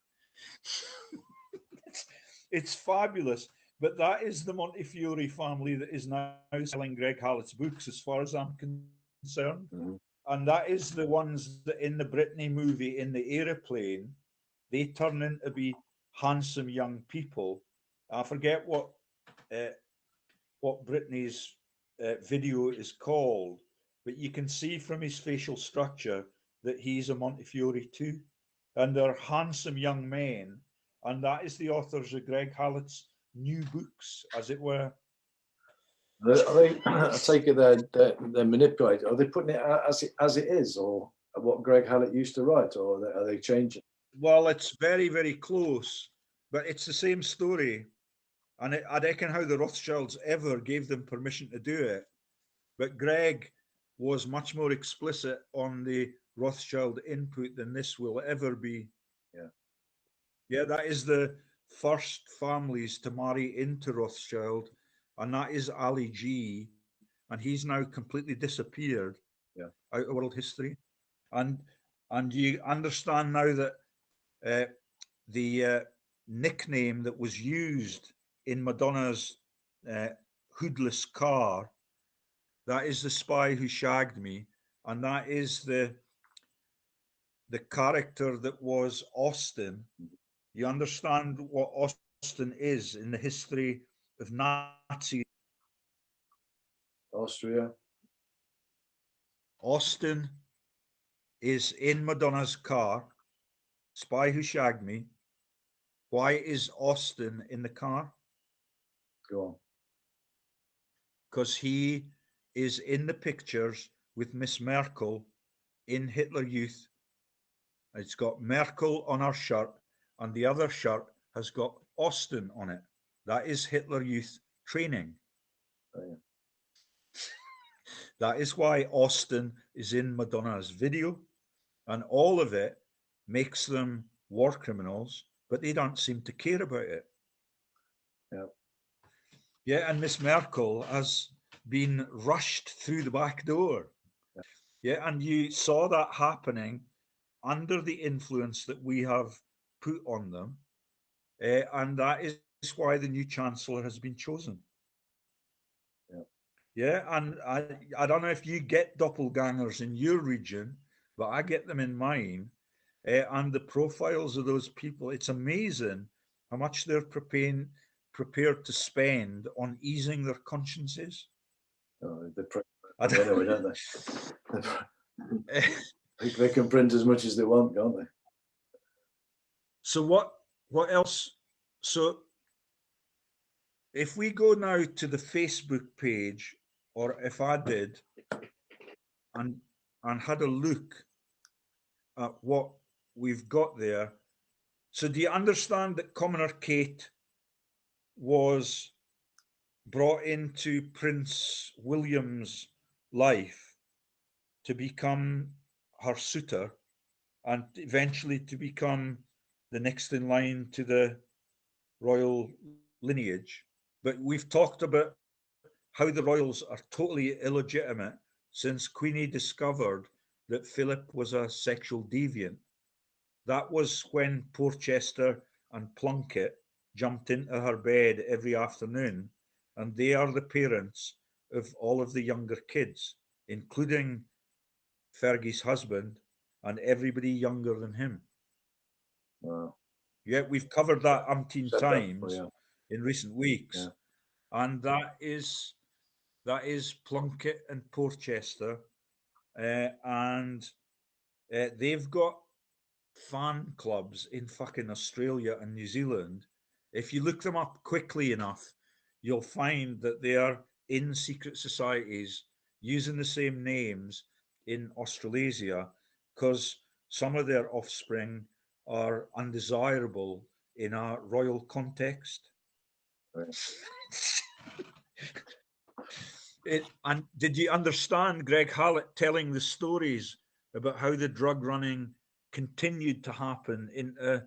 It's fabulous. But that is the Montefiore family that is now selling Greg Hallett's books, as far as I'm concerned. And that is the ones that in the Brittany movie, in the aeroplane, they turn into be handsome young people. I forget what Brittany's video is called, but you can see from his facial structure that he's a Montefiore too. And they're handsome young men. And that is the authors of Greg Hallett's new books, as it were. I take it they're manipulating. Are they putting it out as it is, or what Greg Hallett used to write, or are they changing? Well, it's very, very close, but it's the same story. And I reckon how the Rothschilds ever gave them permission to do it. But Greg was much more explicit on the Rothschild input than this will ever be. Yeah, that is the first families to marry into Rothschild, and that is Ali G, and he's now completely disappeared out of world history. And you understand now that the nickname that was used in Madonna's hoodless car, that is the spy who shagged me, and that is the character that was Austin. You understand what Austin is in the history of Nazi Austria. Austin is in Madonna's car, Spy Who Shagged Me. Why is Austin in the car? Go on. Because he is in the pictures with Miss Merkel in Hitler Youth. It's got Merkel on her shirt, and the other shirt has got Austin on it. That is Hitler Youth training. That is why Austin is in Madonna's video, and all of it makes them war criminals, but they don't seem to care about it. Yeah, and Miss Merkel has been rushed through the back door. Yeah, and you saw that happening under the influence that we have put on them, and that is why the new chancellor has been chosen. Yeah, and I don't know if you get doppelgangers in your region, but I get them in mine. And the profiles of those people, it's amazing how much they're prepared to spend on easing their consciences. Anyway, don't they? They can print as much as they want, can't they? So what else? So if we go now to the Facebook page, or if I did, and had a look at what we've got there. So do you understand that Commoner Kate was brought into Prince William's life to become her suitor and eventually to become the next in line to the royal lineage, but we've talked about how the royals are totally illegitimate since Queenie discovered that Philip was a sexual deviant. That was when Porchester and Plunkett jumped into her bed every afternoon, and they are the parents of all of the younger kids, including Fergie's husband and everybody younger than him. Wow. Yeah, we've covered that umpteen Said that times before, yeah. in recent weeks, Yeah. and that is Plunkett and Porchester, and they've got fan clubs in fucking Australia and New Zealand. If you look them up quickly enough, you'll find that they are in secret societies using the same names in Australasia because some of their offspring are undesirable in a royal context. Right. And did you understand Greg Hallett telling the stories about how the drug running continued to happen into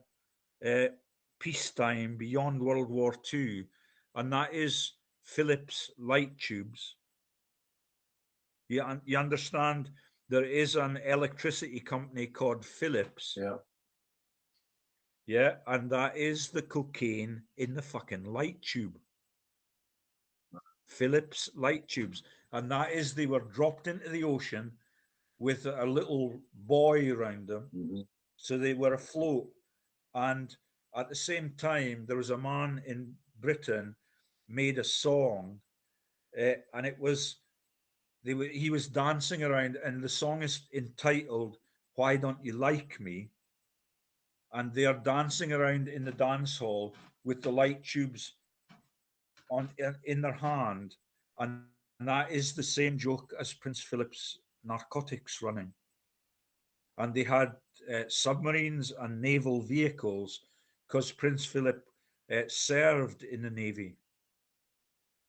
peacetime beyond World War II? And that is Philips light tubes. You understand there is an electricity company called Philips. Yeah. Yeah, and that is the cocaine in the fucking light tube. Philips light tubes. And that is they were dropped into the ocean with a little buoy around them. Mhm. So they were afloat. And at the same time, there was a man in Britain made a song, and it was he was dancing around, and the song is entitled "Why Don't You Like Me?" And they are dancing around in the dance hall with the light tubes on in their hand, and that is the same joke as Prince Philip's narcotics running. And they had submarines and naval vehicles because Prince Philip served in the Navy.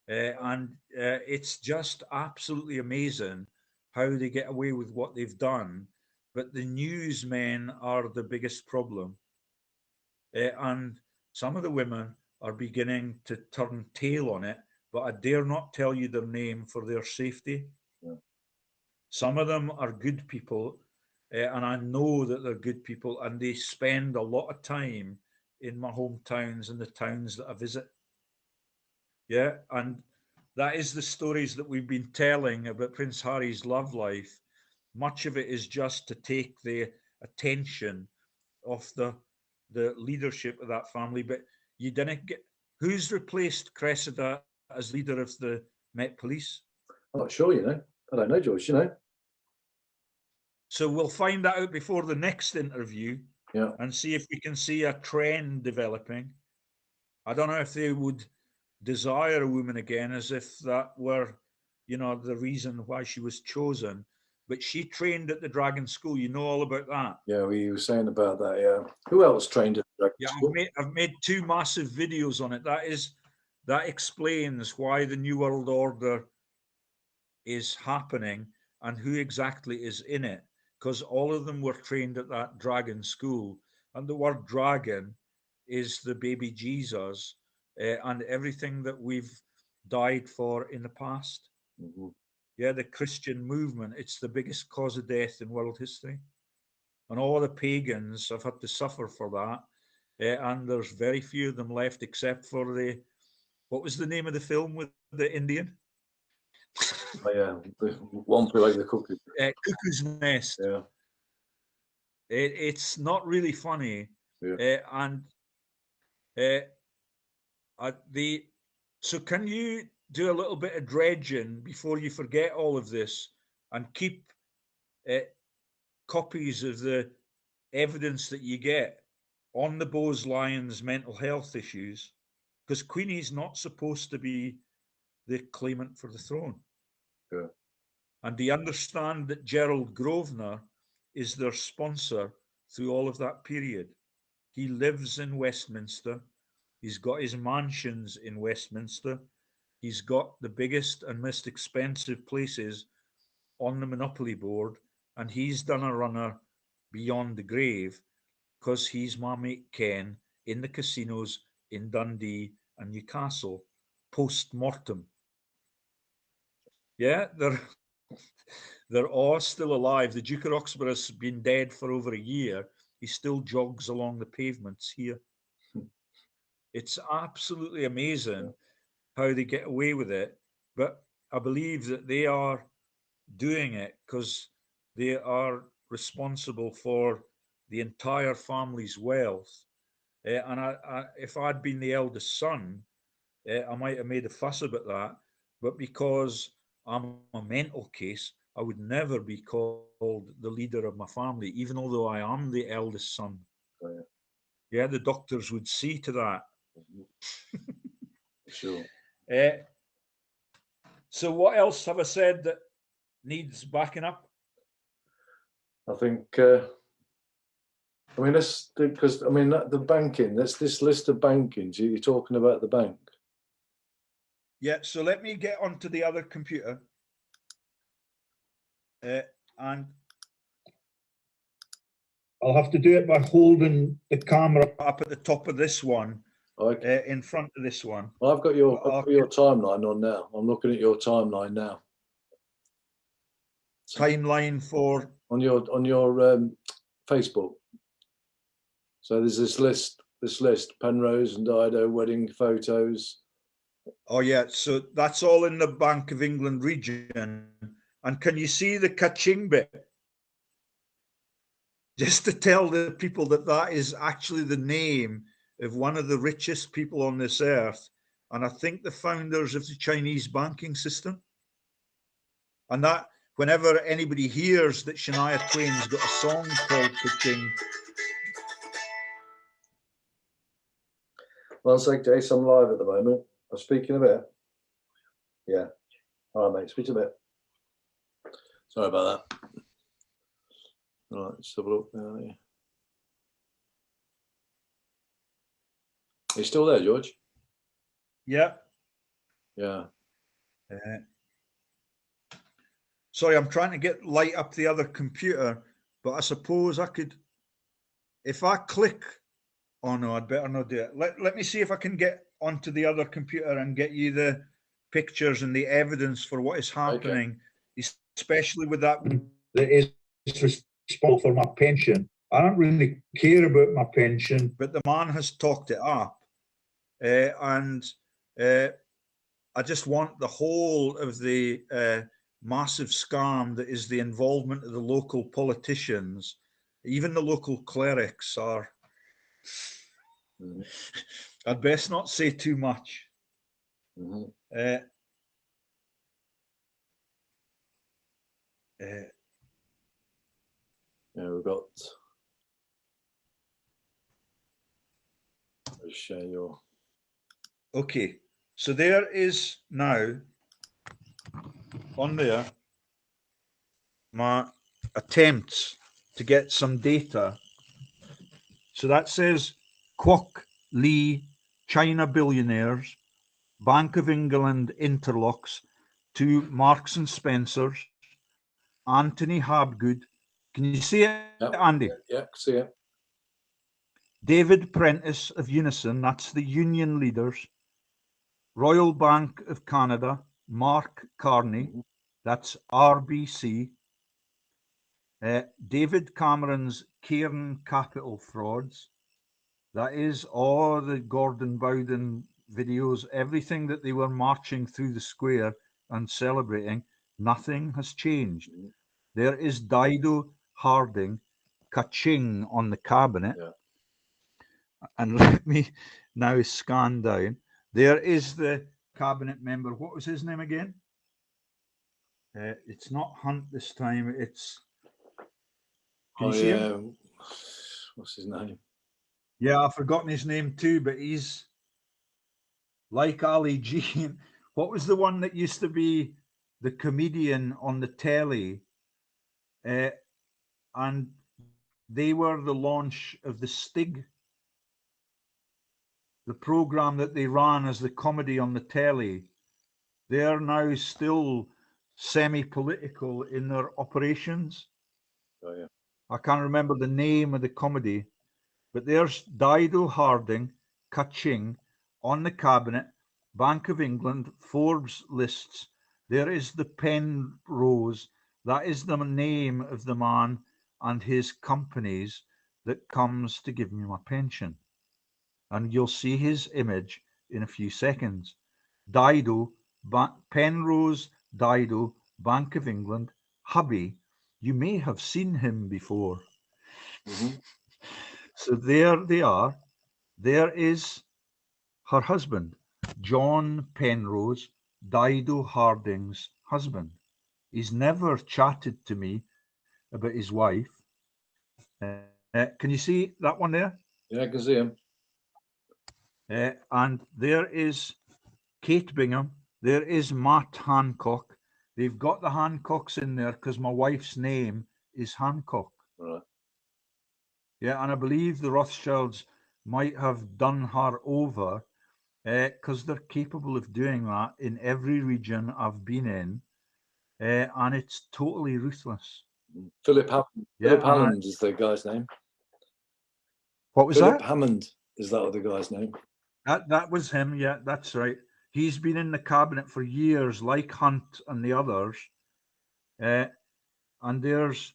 And it's just absolutely amazing how they get away with what they've done. But the newsmen are the biggest problem. And some of the women are beginning to turn tail on it, but I dare not tell you their name for their safety. Yeah. Some of them are good people, and I know that they're good people, and they spend a lot of time in my hometowns and the towns that I visit. Yeah, and that is the stories that we've been telling about Prince Harry's love life. Much of it is just to take the attention of the leadership of that family, but you didn't get who's replaced Cressida as leader of the Met Police. I'm not sure, you know. I don't know, George, you know. So we'll find that out before the next interview. Yeah. And see if we can see a trend developing. I don't know if they would desire a woman again as if that were, the reason why she was chosen. But she trained at the Dragon School. You know all about that. Yeah, we were saying about that, yeah. Who else trained at the Yeah, school? I've made two massive videos on it. That explains why the New World Order is happening and who exactly is in it, because all of them were trained at that Dragon School, and the word dragon is the baby Jesus, and everything that we've died for in the past. Mm-hmm. Yeah, the Christian movement, it's the biggest cause of death in world history, and all the pagans have had to suffer for that, and there's very few of them left except for what was the name of the film with the Indian? Oh, yeah, the one flew over the cuckoo. Cuckoo's Nest. Yeah. It's not really funny, Yeah. and the so can you do a little bit of dredging before you forget all of this and keep copies of the evidence that you get on the Bose Lyons mental health issues, because Queenie's not supposed to be the claimant for the throne. Yeah. And do you understand that Gerald Grosvenor is their sponsor through all of that period? He lives in Westminster. He's got his mansions in Westminster. He's got the biggest and most expensive places on the Monopoly board. And he's done a runner beyond the grave because he's my mate Ken in the casinos in Dundee and Newcastle post-mortem. Yeah, they're all still alive. The Duke of Roxburgh has been dead for over a year. He still jogs along the pavements here. It's absolutely amazing how they get away with it. But I believe that they are doing it because they are responsible for the entire family's wealth. And if I'd been the eldest son, I might have made a fuss about that. But because I'm a mental case, I would never be called the leader of my family, even although I am the eldest son. Oh, Yeah, the doctors would see to that. sure. So what else have I said that needs backing up? I think, I mean, because, I mean, the banking, that's this list of bankings, you're talking about the bank. Yeah, so let me get onto the other computer. And I'll have to do it by holding the camera up at the top of this one, in front of this one. Well, I've got your timeline on now. I'm looking at your timeline now. Timeline for on your Facebook. So there's this list: Penrose and Dido wedding photos. Oh yeah, so that's all in the Bank of England region. And can you see the Kaching bit? Just to tell the people that that is actually the name of one of the richest people on this earth, and I think the founders of the Chinese banking system. And that whenever anybody hears that Shania Twain's got a song called Kaching. One sec, Jace, I'm live at the moment. I'm speaking a bit. Yeah. All right, mate. Speak a bit. Sorry about that. All right, let's have a look now. Yeah. Are you still there, George? Yeah. Yeah. Sorry, I'm trying to light up the other computer, but I suppose I could, if I click, oh no, I'd better not do it. Let me see if I can get onto the other computer and get you the pictures and the evidence for what is happening, especially with that is responsible for my pension. I don't really care about my pension, but the man has talked it up, and I just want the whole of the massive scam that is the involvement of the local politicians, even the local clerics are. I'd best not say too much. Yeah, we've got. I'll share your. Okay, so there is now on there my attempts to get some data. So that says Kwok Lee, China billionaires, Bank of England interlocks to Marks and Spencer's, Anthony Habgood. Can you see it, Andy? Yeah, see it. David Prentice of Unison, that's the union leaders. Royal Bank of Canada, Mark Carney, that's RBC. David Cameron's Cairn Capital frauds. That is all the Gordon Bowden videos, everything that they were marching through the square and celebrating, nothing has changed. There is Dido Harding, Kaching on the cabinet. Yeah. And let me now scan down. There is the cabinet member. What was his name again? It's not Hunt this time. It's. Can you see him? What's his name? Yeah, I've forgotten his name too, but he's like Ali G. What was the one that used to be the comedian on the telly? And they were the launch of the Stig, the program that they ran as the comedy on the telly. They are now still semi-political in their operations. Oh, yeah. I can't remember the name of the comedy, but there's Dido Harding, Kaching, on the cabinet, Bank of England, Forbes lists. There is the Penrose. That is the name of the man and his companies that comes to give me my pension. And you'll see his image in a few seconds. Dido, Penrose Dido, Bank of England, hubby. You may have seen him before. Mhm. So there they are. There is her husband, John Penrose, Dido Harding's husband. He's never chatted to me about his wife. Can you see that one there? Yeah, I can see him. And there is Kate Bingham. There is Matt Hancock. They've got the Hancocks in there because my wife's name is Hancock. Right. Yeah, and I believe the Rothschilds might have done her over because they're capable of doing that in every region I've been in, and it's totally ruthless. Philip Yeah, Hammond is the guy's name. what was Philip that? Hammond is that other guy's name? That was him. Yeah, that's right. He's been in the cabinet for years, like Hunt and the others. And there's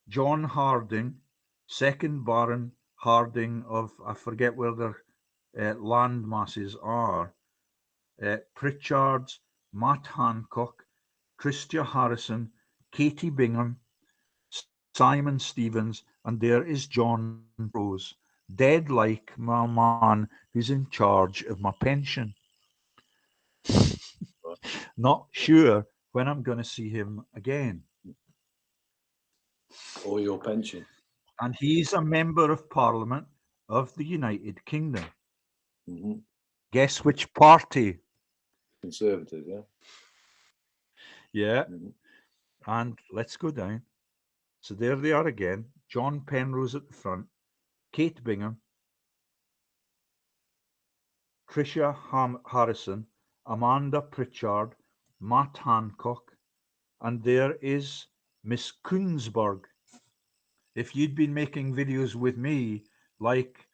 John Harding, second Baron Harding of, I forget where their land masses are. Pritchard's, Matt Hancock, Christia Harrison, Katie Bingham, Simon Stevens, and there is John Rose, dead like my man who's in charge of my pension. Not sure when I'm going to see him again. Or your pension. And he's a member of Parliament of the United Kingdom. Mhm. Guess which party? Conservative, yeah. Yeah. Mhm. And let's go down. So there they are again. John Penrose at the front, Kate Bingham, Tricia Harrison, Amanda Pritchard, Matt Hancock, and there is Miss Koonsberg. If you'd been making videos with me, like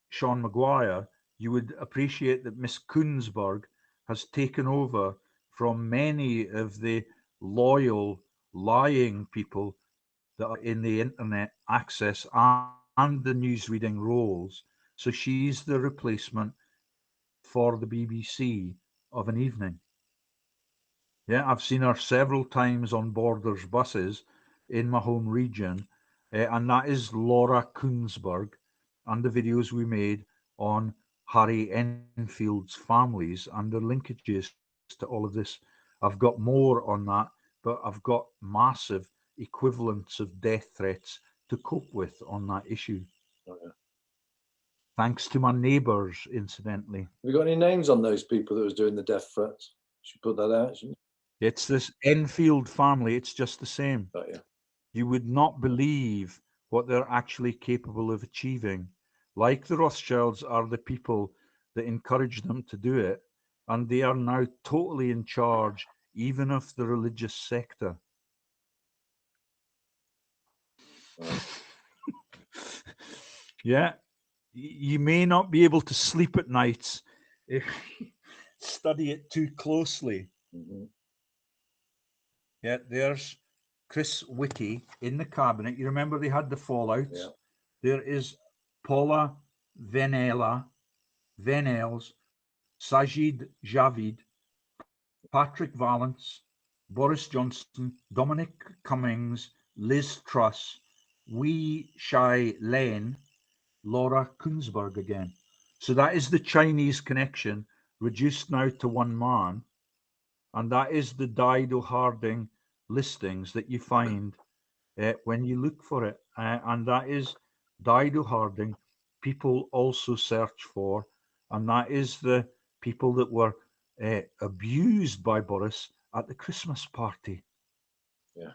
Sean Maguire, you would appreciate that Miss Koonsberg has taken over from many of the loyal, lying people that are in the internet access and the newsreading roles. So she's the replacement for the BBC of an evening. Yeah, I've seen her several times on Borders buses in my home region, and that is Laura Koonsberg, and the videos we made on Harry Enfield's families and their linkages to all of this. I've got more on that, but I've got massive equivalents of death threats to cope with on that issue. Oh, yeah. Thanks to my neighbours, incidentally. Have you got any names on those people that was doing the death threats? Should put that out, shouldn't It's this Enfield family, it's just the same. you? Oh, yeah. You would not believe what they're actually capable of achieving. Like the Rothschilds are the people that encourage them to do it, and they are now totally in charge, even of the religious sector. Right. Yeah, you may not be able to sleep at nights if you study it too closely. Mhm. Yeah, there's Chris Whitty in the cabinet. You remember they had the fallouts? Yeah. There is Paula Venels, Sajid Javid, Patrick Vallance, Boris Johnson, Dominic Cummings, Liz Truss, Wee Shai Lane, Laura Koonsberg again. So that is the Chinese connection reduced now to one man. And that is the Dido Harding listings that you find when you look for it. And that is Dido Harding, people also search for. And that is the people that were abused by Boris at the Christmas party. Yeah.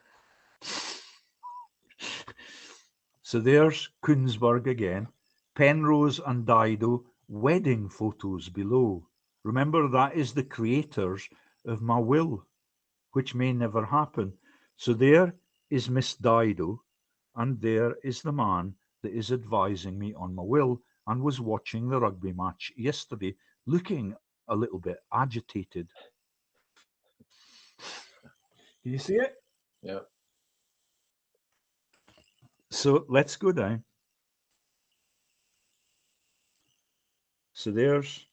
So there's Koonsberg again. Penrose and Dido wedding photos below. Remember, that is the creators of my will, which may never happen. So there is Miss Dido, and there is the man that is advising me on my will, and was watching the rugby match yesterday, looking a little bit agitated. Can you see it? Yeah. So let's go down. So there's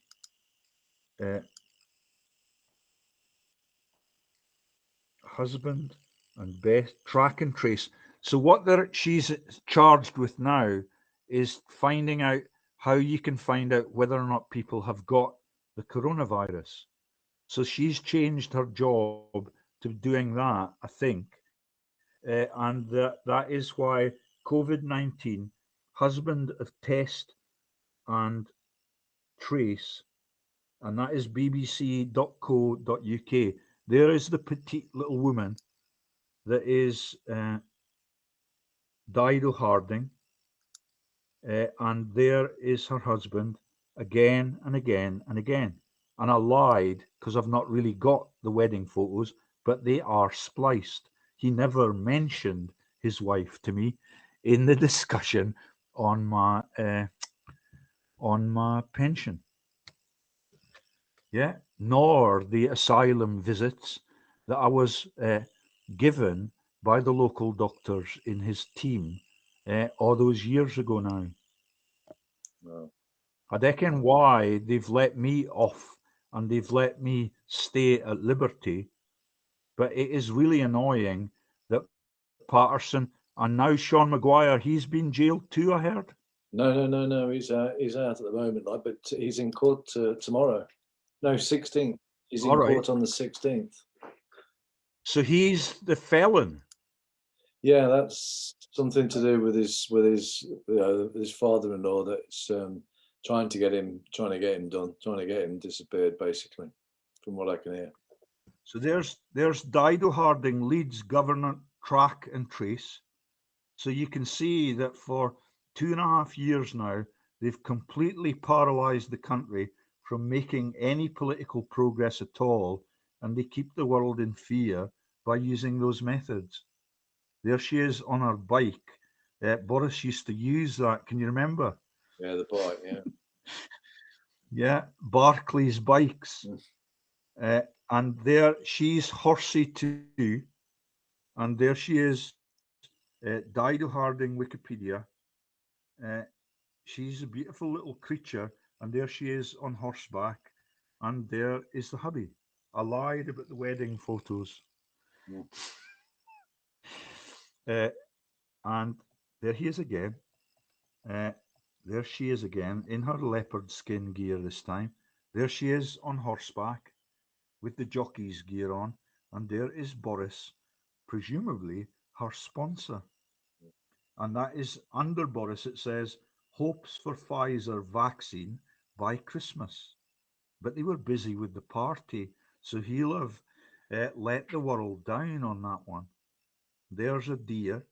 husband and Beth, track and trace. So what she's charged with now is finding out how you can find out whether or not people have got the coronavirus. So she's changed her job to doing that, I think, and that is why COVID-19, husband of test and trace, and that is bbc.co.uk. There is the petite little woman that is Dido Harding, and there is her husband again and again and again. And I lied because I've not really got the wedding photos, but they are spliced. He never mentioned his wife to me in the discussion on my pension. Yeah, nor the asylum visits that I was given by the local doctors in his team all those years ago now. No. I reckon why they've let me off and they've let me stay at liberty, but it is really annoying that Patterson and now Sean Maguire, he's been jailed too, I heard. No. He's out at the moment, like, but he's in court tomorrow. No, 16th. He's in All right. court on the 16th. So he's the felon. Yeah, that's something to do with his his father-in-law that's trying to get him done, trying to get him disappeared, basically, from what I can hear. So there's Dido Harding, Leeds Governor Track and Trace. So you can see that for 2.5 years now, they've completely paralysed the country from making any political progress at all, and they keep the world in fear by using those methods. There she is on her bike. Boris used to use that. Can you remember? Yeah, the bike. Yeah. Yeah, Barclays bikes. And there she's horsey too. And there she is, Dido Harding, Wikipedia. She's a beautiful little creature, and there she is on horseback, and there is the hubby. I lied about the wedding photos. And there he is again. There she is again in her leopard skin gear this time. There she is on horseback with the jockey's gear on, and there is Boris, presumably her sponsor. And that is under Boris, it says, hopes for Pfizer vaccine by Christmas. But they were busy with the party, so he'll have let the world down on that one. There's a deer,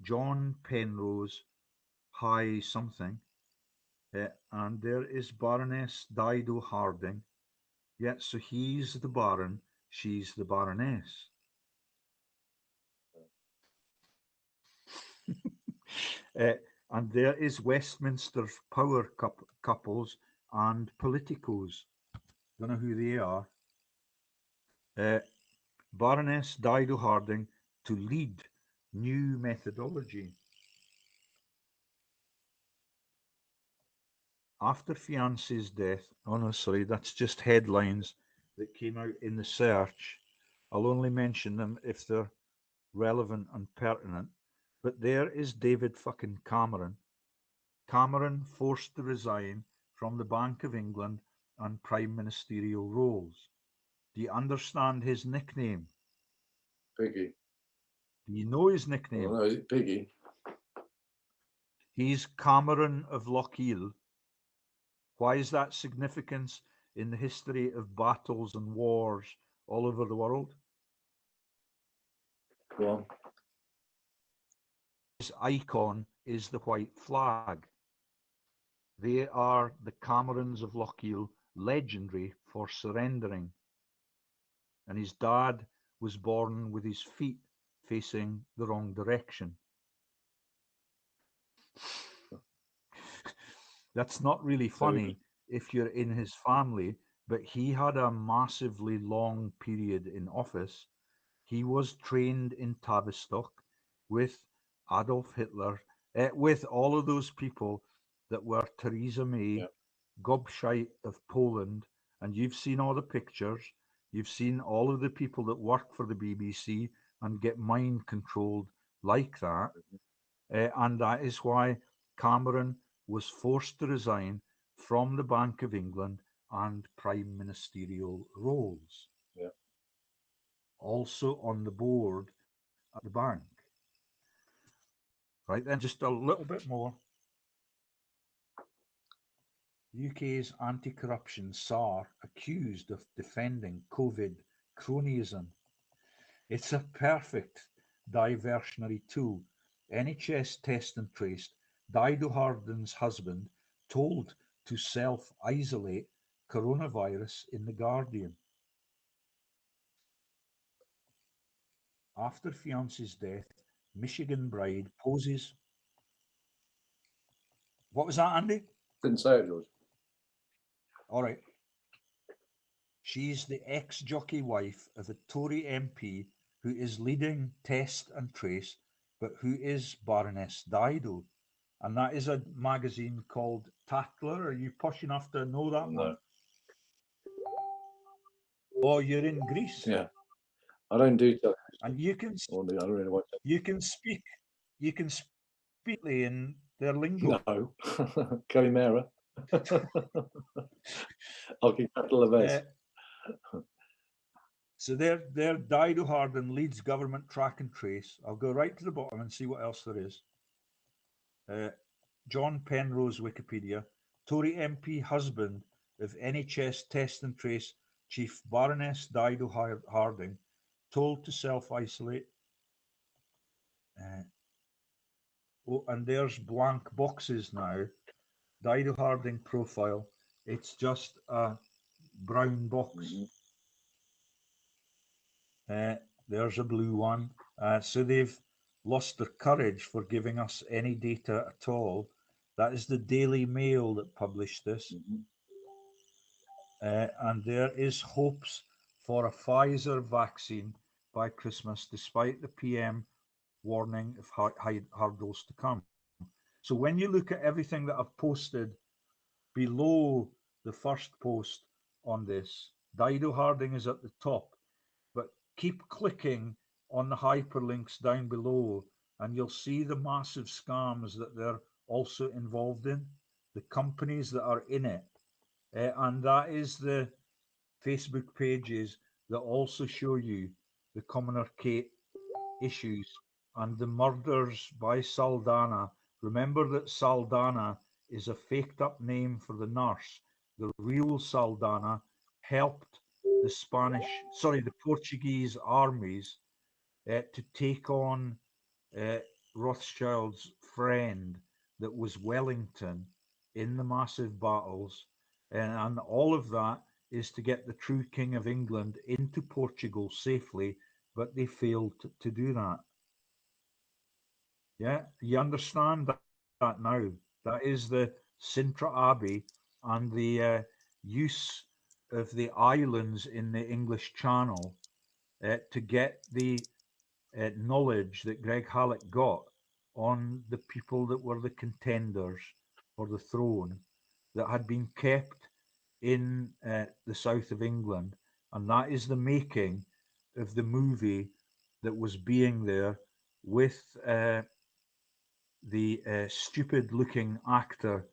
John Penrose, high something, and there is Baroness Dido Harding. Yeah, so he's the Baron, she's the Baroness. And there is Westminster's power couples and politicos. Don't know who they are. Baroness Dido Harding to lead new methodology. After fiance's death, oh no, sorry, that's just headlines that came out in the search. I'll only mention them if they're relevant and pertinent. But there is David fucking Cameron. Cameron forced to resign from the Bank of England and prime ministerial roles. Do you understand his nickname? Piggy. Do you know his nickname? Oh, no, is it Piggy? He's Cameron of Lochiel. Why is that significance in the history of battles and wars all over the world? Go on. His icon is the white flag. They are the Camerons of Lochiel, legendary for surrendering. And his dad was born with his feet facing the wrong direction. That's not really So funny if you're in his family, but he had a massively long period in office. He was trained in Tavistock with Adolf Hitler, with all of those people that were Theresa May, yeah, gobshite of Poland, and you've seen all the pictures. You've seen all of the people that work for the BBC and get mind controlled like that. And that is why Cameron was forced to resign from the Bank of England and prime ministerial roles, yeah. also on the board at the bank. Right then, just a little bit more. UK's anti-corruption SAR accused of defending COVID cronyism. It's a perfect diversionary tool. NHS Test and Traced, Dido Harden's husband told to self-isolate coronavirus in The Guardian. After fiance's death, Michigan bride poses. What was that, Andy? Didn't say it, George. All right. She's the ex-jockey wife of a Tory MP who is leading Test and Trace, but who is Baroness Dido. And that is a magazine called Tatler. Are you posh enough to know that No. one? Oh, you're in Greece. Yeah, I don't do television. And you can I don't really watch it. you can speak in their lingo. No, Kalimera. I'll keep capital of S. So there Dido Harden leads government track and trace. I'll go right to the bottom and see what else there is. John Penrose Wikipedia. Tory MP husband of NHS Test and Trace Chief Baroness Dido Harding told to self-isolate. Oh, and there's blank boxes now. Dido Harding profile. It's just a brown box. There's a blue one. So they've lost their courage for giving us any data at all. That is the Daily Mail that published this. And there is hopes for a Pfizer vaccine by Christmas, despite the PM warning of hurdles to come. So when you look at everything that I've posted below the first post on this, Dido Harding is at the top, but keep clicking on the hyperlinks down below and you'll see the massive scams that they're also involved in, the companies that are in it. And that is the Facebook pages that also show you the Commoner Kate issues and the murders by Saldana. Remember that Saldana is a faked up name for the nurse. The real Saldana helped the Portuguese armies to take on Rothschild's friend that was Wellington in the massive battles. And all of that is to get the true King of England into Portugal safely, but they failed to do that. Yeah, you understand that now. That is the Sintra Abbey and the use of the islands in the English Channel to get the knowledge that Greg Halleck got on the people that were the contenders for the throne that had been kept in the south of England. And that is the making of the movie that was being there with the stupid looking actor.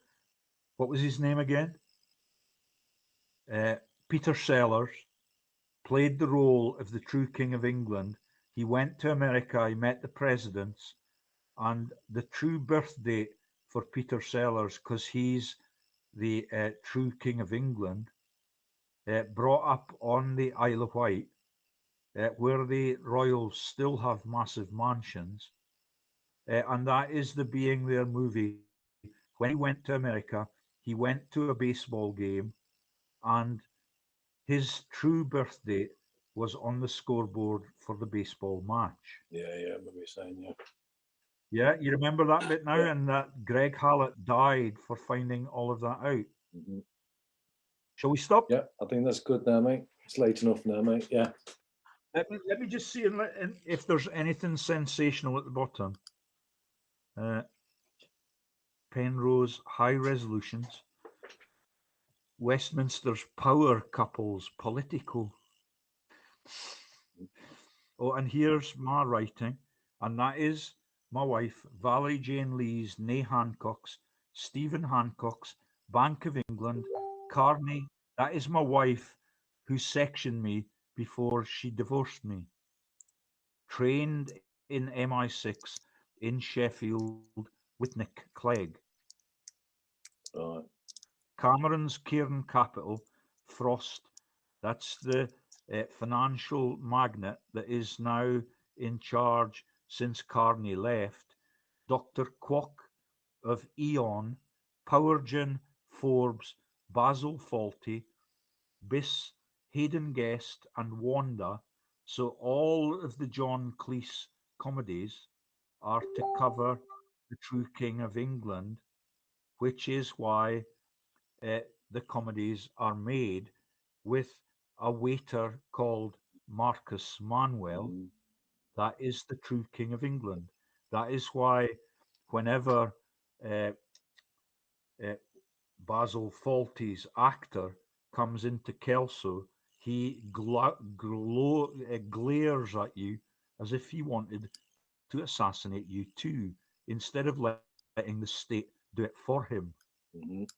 What was his name again? Peter Sellers played the role of the true King of England. He went to America, he met the presidents, and the true birth date for Peter Sellers, because he's the true King of England, brought up on the Isle of Wight, where the royals still have massive mansions. And that is the Being There movie. When he went to America, he went to a baseball game, and his true birth date was on the scoreboard for the baseball match. Yeah, I remember you saying, yeah. Yeah, you remember that bit now, and that Greg Hallett died for finding all of that out. Mhm. Shall we stop? Yeah, I think that's good now, mate. It's late enough now, mate. Yeah. Let me just see if there's anything sensational at the bottom. Penrose High Resolutions. Westminster's Power Couples Politico. Oh, and here's my writing, and that is my wife, Valerie Jane Lee's, née Hancock's, Stephen Hancock's, Bank of England, Carney. That is my wife who sectioned me before she divorced me. Trained in MI6 in Sheffield with Nick Clegg. Right. Cameron's Cairn Capital, Frost. That's the financial magnate that is now in charge since Carney left. Dr. Kwok of Eon, Powergen, Forbes, Basil Fawlty, Biss, Hayden Guest, and Wanda. So all of the John Cleese comedies are to cover the true King of England, which is why the comedies are made with a waiter called Marcus Manuel. Mhm. That is the true King of England. That is why whenever uh, uh, Basil Fawlty's actor comes into Kelso, he glares at you as if he wanted to assassinate you too, instead of letting the state do it for him. Mhm.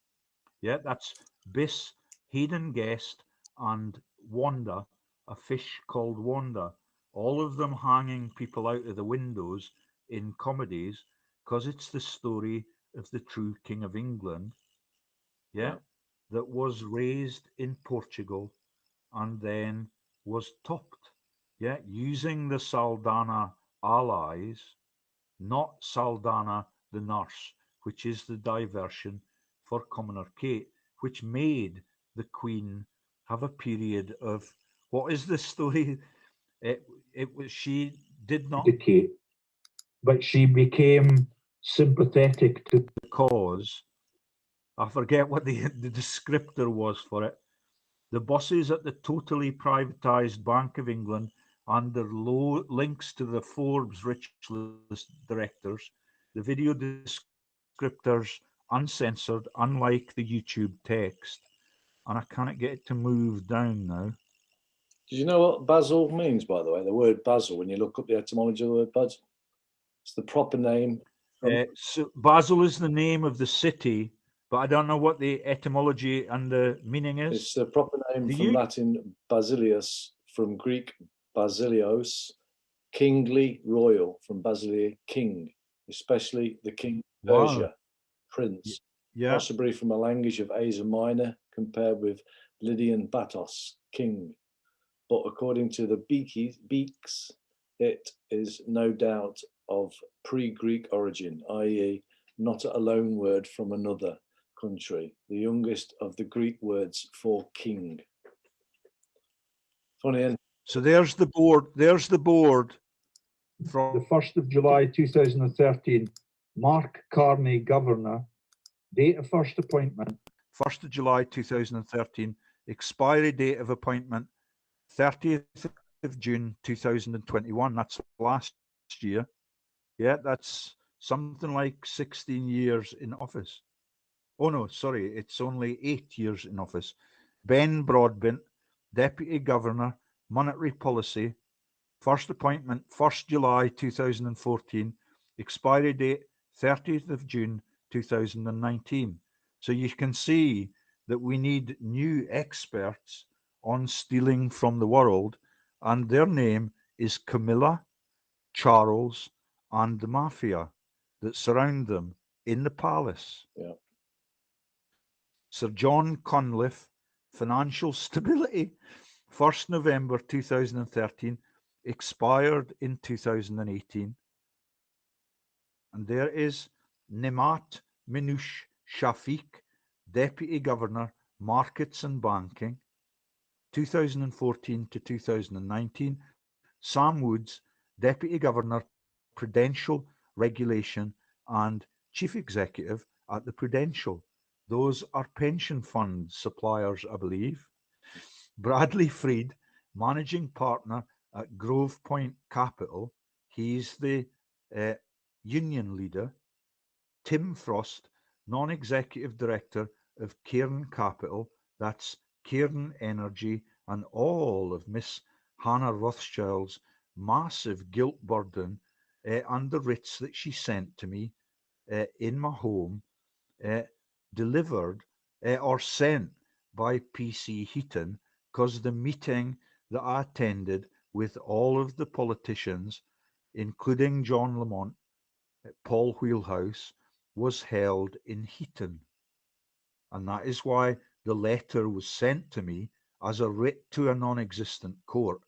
Yeah, that's Biss, Hayden Guest, and Wanda, a fish called Wanda. All of them hanging people out of the windows in comedies because it's the story of the true King of England, yeah, Yeah. that was raised in Portugal and then was topped, yeah, using the Saldana allies, not Saldana the nurse, which is the diversion for Commoner Kate, which made the Queen have a period of what is the story? It was she did not Kate, but she became sympathetic to the cause. I forget what the descriptor was for it. The bosses at the totally privatised Bank of England and their low links to the Forbes rich list directors, the video descriptors uncensored, unlike the YouTube text. And I cannot get it to move down now. Did you know what basil means, by the way? The word basil, when you look up the etymology of the word basil, it's the proper name. So Basel is the name of the city, but I don't know what the etymology and the meaning is. It's the proper name Do from you? Latin basilius, from Greek basilios, kingly, royal, from basilia, king, especially the king of Wow. Persia, prince, Yeah. possibly from a language of Asia Minor compared with Lydian batos, king. But according to the Beaks, it is no doubt of pre-Greek origin, i.e. not a loan word from another country, the youngest of the Greek words for king. Funny, and So there's the board. There's the board from the 1st of July 2013. Mark Carney, Governor. Date of first appointment. 1st of July 2013. Expiry date of appointment 30th of June 2021. That's last year. Yeah, that's something like 16 years in office. Oh no, sorry, it's only 8 years in office. Ben Broadbent, Deputy Governor, Monetary Policy, first appointment 1st July 2014, expiry date 30th of June 2019. So you can see that we need new experts on stealing from the world, and their name is Camilla, Charles, and the mafia that surround them in the palace. yeah, Sir John Conliffe, Financial Stability, 1st November 2013, expired in 2018. And there is Nemat Minouche Shafiq, Deputy Governor, Markets and Banking, 2014 to 2019. Sam Woods, Deputy Governor, Prudential Regulation and Chief Executive at the Prudential. Those are pension fund suppliers, I believe. Bradley Freed, Managing Partner at Grove Point Capital. He's the union leader. Tim Frost, Non-Executive Director of Cairn Capital. That's Cairn Energy and all of Miss Hannah Rothschild's massive guilt burden and the writs that she sent to me in my home, delivered or sent by PC Heaton, because the meeting that I attended with all of the politicians, including John Lamont, Paul Wheelhouse, was held in Heaton. And that is why the letter was sent to me as a writ to a non-existent court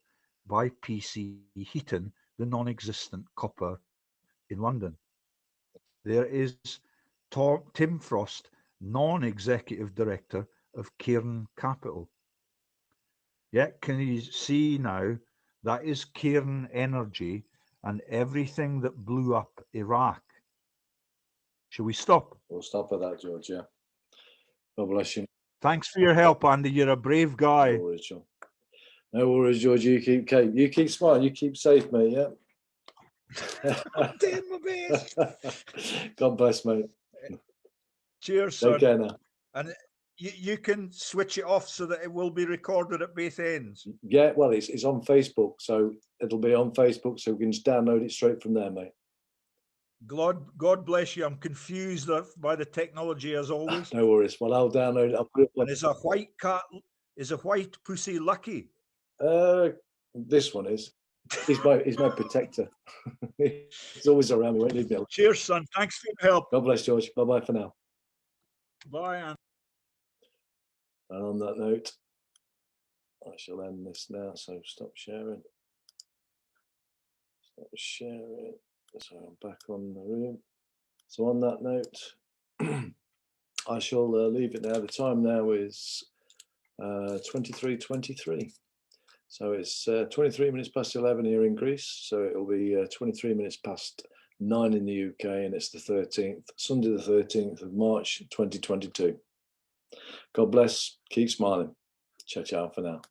by PC Heaton, the non-existent copper in London. There is Tim Frost, non-executive director of Cairn Capital. Yeah, can you see now? That is Cairn Energy and everything that blew up Iraq. Shall we stop? We'll stop at that, George. Yeah. God bless you. Thanks for your help, Andy. You're a brave guy. No worries, John. No worries, George. You keep smiling. You keep safe, mate. Yeah. I'm doing my best. God bless, mate. Cheers, son. Take care now. And you can switch it off so that it will be recorded at both ends. Yeah, well, it's on Facebook, so it'll be on Facebook, so we can just download it straight from there, mate. God bless you. I'm confused by the technology as always. No worries. Well, I'll download it. I'll put it. And is a white cat? Is a white pussy lucky? This one is. He's my protector. He's always around me. Won't leave me alone. Cheers, son. Thanks for your help. God bless, George. Bye bye for now. Bye, Anne. And on that note, I shall end this now. So stop sharing. Stop sharing. So I'm back on the room. So on that note, I shall leave it now. The time now is 23:23. So it's 23 minutes past 11 here in Greece. So it'll be 23 minutes past 9 in the UK, and it's the 13th, Sunday the 13th of March, 2022. God bless. Keep smiling. Ciao, ciao for now.